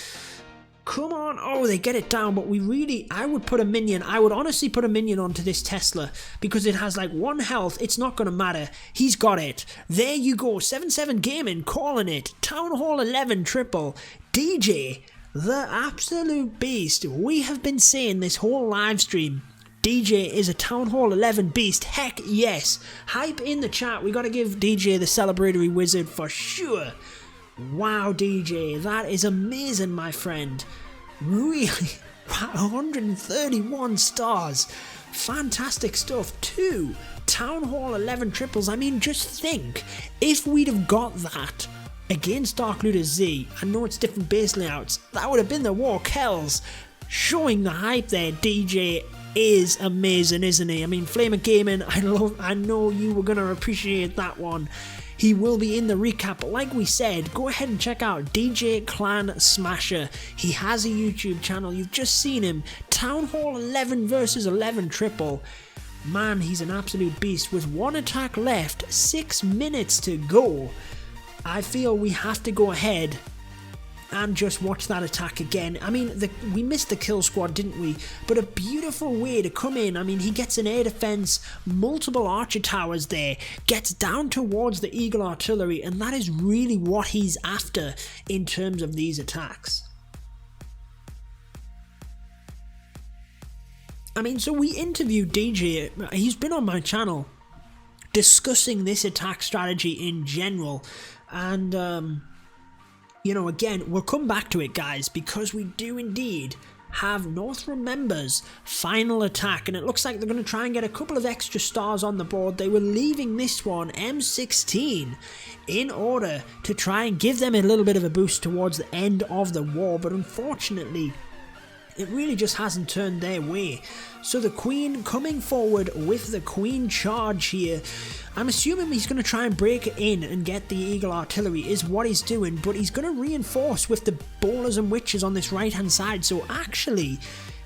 Come on. Oh, they get it down, but I would put a minion. I would honestly put a minion onto this Tesla because it has like 1 health. It's not going to matter. He's got it. There you go. 7-7 Gaming calling it. Town Hall 11 triple. DJ, the absolute beast. We have been saying this whole live stream, DJ is a Town Hall 11 beast. Heck yes. Hype in the chat. We got to give DJ the celebratory wizard for sure. Wow, DJ, that is amazing, my friend. Really? 131 stars. Fantastic stuff. 2 Town Hall 11 triples. I mean, just think, if we'd have got that against Dark Looter Z, I know it's different base layouts, that would have been the War Kells. Showing the hype there, DJ is amazing, isn't he? I mean, Flamer Gaming, I know you were going to appreciate that one. He will be in the recap, but like we said, go ahead and check out DJ Clan Smasher. He has a YouTube channel, you've just seen him. Town Hall 11 versus 11 triple. Man, he's an absolute beast. With 1 attack left, 6 minutes to go. I feel we have to go ahead and just watch that attack again. I mean, we missed the kill squad, didn't we? But a beautiful way to come in. I mean, he gets an air defense, multiple archer towers there, gets down towards the Eagle artillery, and that is really what he's after in terms of these attacks. I mean, so we interviewed DJ, he's been on my channel discussing this attack strategy in general, and you know, again, we'll come back to it, guys, because we do indeed have North Remember's final attack, and it looks like they're going to try and get a couple of extra stars on the board. They were leaving this one M16 in order to try and give them a little bit of a boost towards the end of the war, but unfortunately it really just hasn't turned their way. So the Queen coming forward with the Queen charge here. I'm assuming he's going to try and break in and get the Eagle artillery is what he's doing, but he's going to reinforce with the Bowlers and Witches on this right hand side. So actually,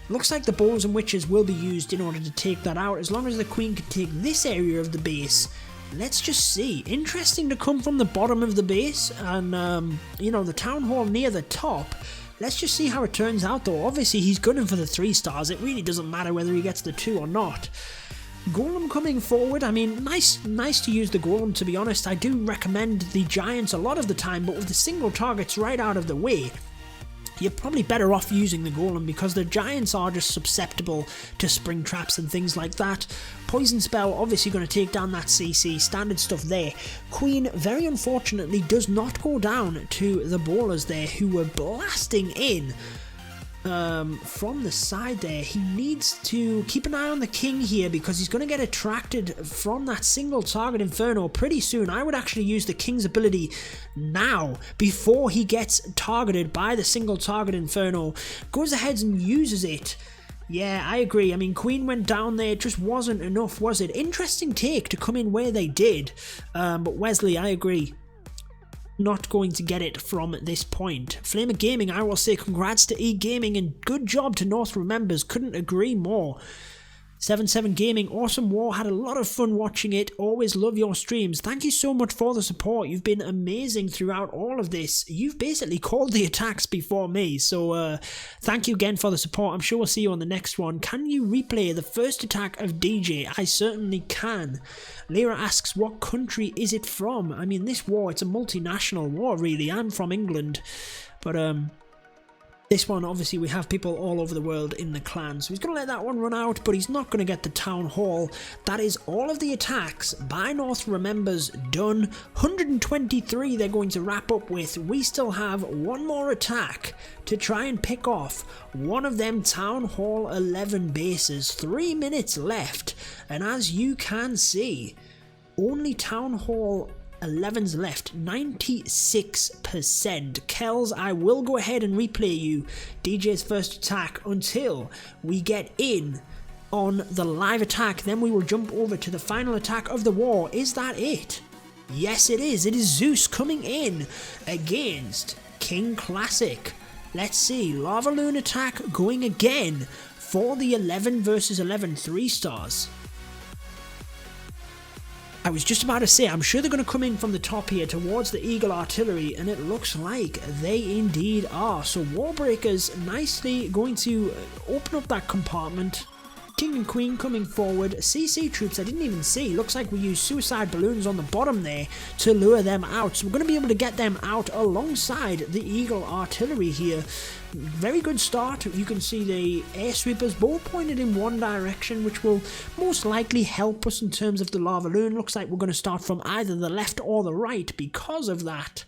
looks like the Bowlers and Witches will be used in order to take that out, as long as the Queen can take this area of the base. Let's just see. Interesting to come from the bottom of the base, and you know, the Town Hall near the top. Let's just see how it turns out though. Obviously he's gunning for the 3 stars. It really doesn't matter whether he gets the 2 or not. Golem coming forward. I mean, nice to use the Golem, to be honest. I do recommend the Giants a lot of the time, but with the single targets right out of the way, you're probably better off using the Golem, because the Giants are just susceptible to spring traps and things like that. Poison Spell obviously going to take down that CC, standard stuff there. Queen, very unfortunately, does not go down to the Bowlers there, who were blasting in from the side there. He needs to keep an eye on the King here, because he's going to get attracted from that single target Inferno pretty soon. I would actually use the King's ability now before he gets targeted by the single target Inferno. Goes ahead and uses it. Yeah, I agree. I mean, Queen went down there. It just wasn't enough, was it? Interesting take to come in where they did. But Wesley, I agree. Not going to get it from this point. Flamer Gaming, I will say congrats to E-Gaming and good job to North Remembers. Couldn't agree more. 7-7 Gaming, awesome war, had a lot of fun watching it, always love your streams. Thank you so much for the support, you've been amazing throughout all of this. You've basically called the attacks before me, so thank you again for the support. I'm sure we'll see you on the next one. Can you replay the first attack of DJ? I certainly can. Lyra asks, what country is it from? I mean, this war, it's a multinational war really. I'm from England, but this one, obviously, we have people all over the world in the clan, so he's going to let that one run out, but he's not going to get the Town Hall. That is all of the attacks by North Remembers done. 123 they're going to wrap up with. We still have one more attack to try and pick off one of them Town Hall 11 bases. 3 minutes left, and as you can see, only Town Hall 11's left, 96%. Kells, I will go ahead and replay you DJ's first attack until we get in on the live attack. Then we will jump over to the final attack of the war. Is that it? Yes, it is. It is Zeus coming in against King Classic. Let's see. Lava Loon attack going again for the 11 versus 11 3 stars. I was just about to say, I'm sure they're going to come in from the top here towards the Eagle Artillery, and it looks like they indeed are. So Warbreakers nicely going to open up that compartment. King and Queen coming forward. CC troops I didn't even see. Looks like we use suicide balloons on the bottom there to lure them out. So we're going to be able to get them out alongside the Eagle Artillery here. Very good start. You can see the air sweepers both pointed in one direction, which will most likely help us in terms of the lava loon. Looks like we're going to start from either the left or the right because of that.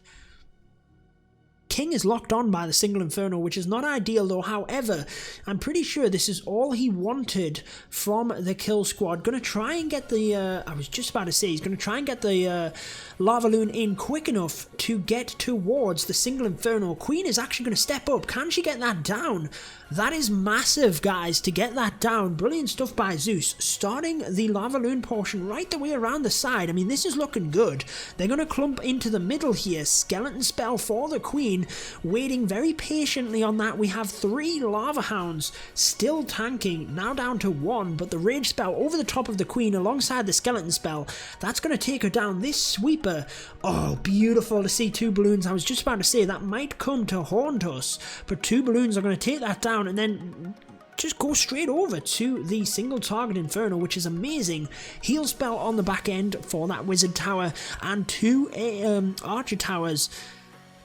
King is locked on by the single inferno, which is not ideal though. However, I'm pretty sure this is all he wanted from the kill squad. Gonna try and get the I was just about to say he's gonna try and get the lava loon in quick enough to get towards the single inferno. Queen is actually gonna step up. Can she get that down? That is massive, guys, to get that down. Brilliant stuff by Zeus. Starting the lava loon portion right the way around the side. I mean, this is looking good. They're going to clump into the middle here. Skeleton spell for the Queen. Waiting very patiently on that. We have 3 lava hounds still tanking. Now down to 1, but the rage spell over the top of the Queen alongside the skeleton spell. That's going to take her down. This sweeper. Oh, beautiful to see 2 balloons. I was just about to say that might come to haunt us, but 2 balloons are going to take that down and then just go straight over to the single target inferno, which is amazing. Heal spell on the back end for that wizard tower and 2 archer towers.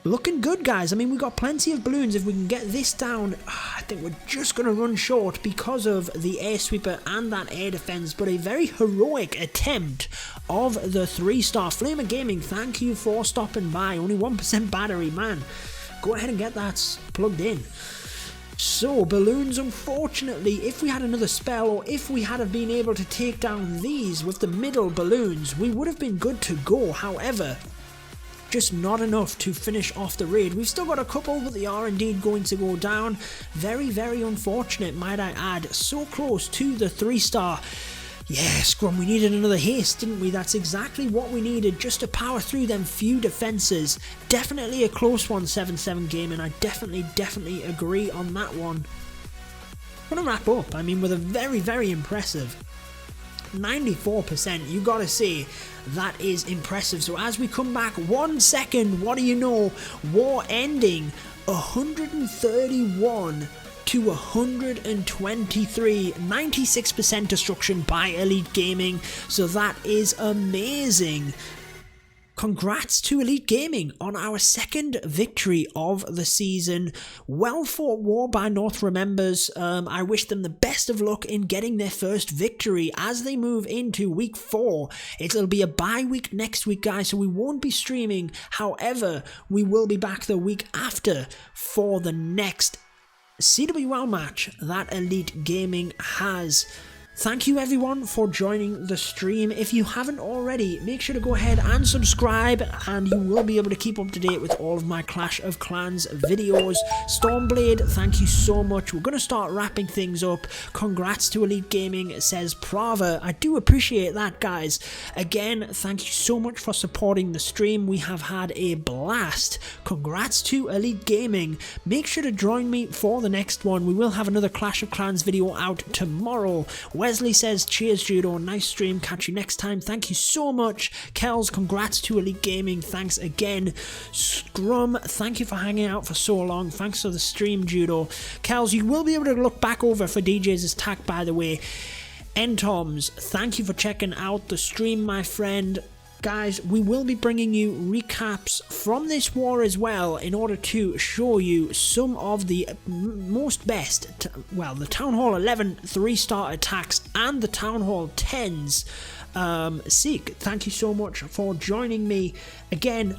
Looking good, guys. I mean, we've got plenty of balloons. If we can get this down, I think we're just going to run short because of the air sweeper and that air defense, but a very heroic attempt of the 3-star Flamer Gaming. Thank you for stopping by. Only 1% battery, man. Go ahead and get that plugged in. So, balloons, unfortunately, if we had another spell or if we had been able to take down these with the middle balloons, we would have been good to go. However, just not enough to finish off the raid. We've still got a couple, but they are indeed going to go down. Very, very unfortunate, might I add. So close to the 3-star. Yeah, Scrum, we needed another haste, didn't we? That's exactly what we needed, just to power through them few defenses. Definitely a close one, 7-7 game, and I definitely agree on that one. I'm going to wrap up, I mean, with a very, very impressive 94%. You gotta say, that is impressive. So as we come back, 1 second, what do you know? War ending, 131 to 123, 96% destruction by Elite Gaming, so that is amazing. Congrats to Elite Gaming on our 2nd victory of the season. Well fought war by North Remembers. I wish them the best of luck in getting their first victory as they move into week 4. It'll be a bye week next week, guys, so we won't be streaming. However, we will be back the week after for the next CWL match that Elite Gaming has. Thank you everyone for joining the stream. If you haven't already, make sure to go ahead and subscribe, and you will be able to keep up to date with all of my Clash of Clans videos. Stormblade, thank you so much. We're going to start wrapping things up. Congrats to Elite Gaming, says Prava. I do appreciate that, guys. Again, thank you so much for supporting the stream. We have had a blast. Congrats to Elite Gaming. Make sure to join me for the next one. We will have another Clash of Clans video out tomorrow. Wesley says, cheers Judo, nice stream, catch you next time, thank you so much. Kells, congrats to Elite Gaming, thanks again. Scrum, thank you for hanging out for so long, thanks for the stream, Judo. Kells, you will be able to look back over for DJ's attack, by the way. Ntoms, thank you for checking out the stream, my friend. Guys, we will be bringing you recaps from this war as well in order to show you some of the most best, well, the Town Hall 11 3-star attacks and the Town Hall 10s. Seek, thank you so much for joining me. Again,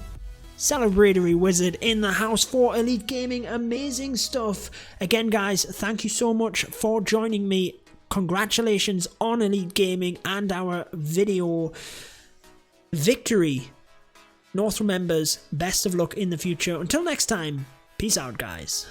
Celebratory Wizard in the house for Elite Gaming, amazing stuff. Again, guys, thank you so much for joining me. Congratulations on Elite Gaming and our video victory. North Remembers, best of luck in the future. Until next time, peace out, guys.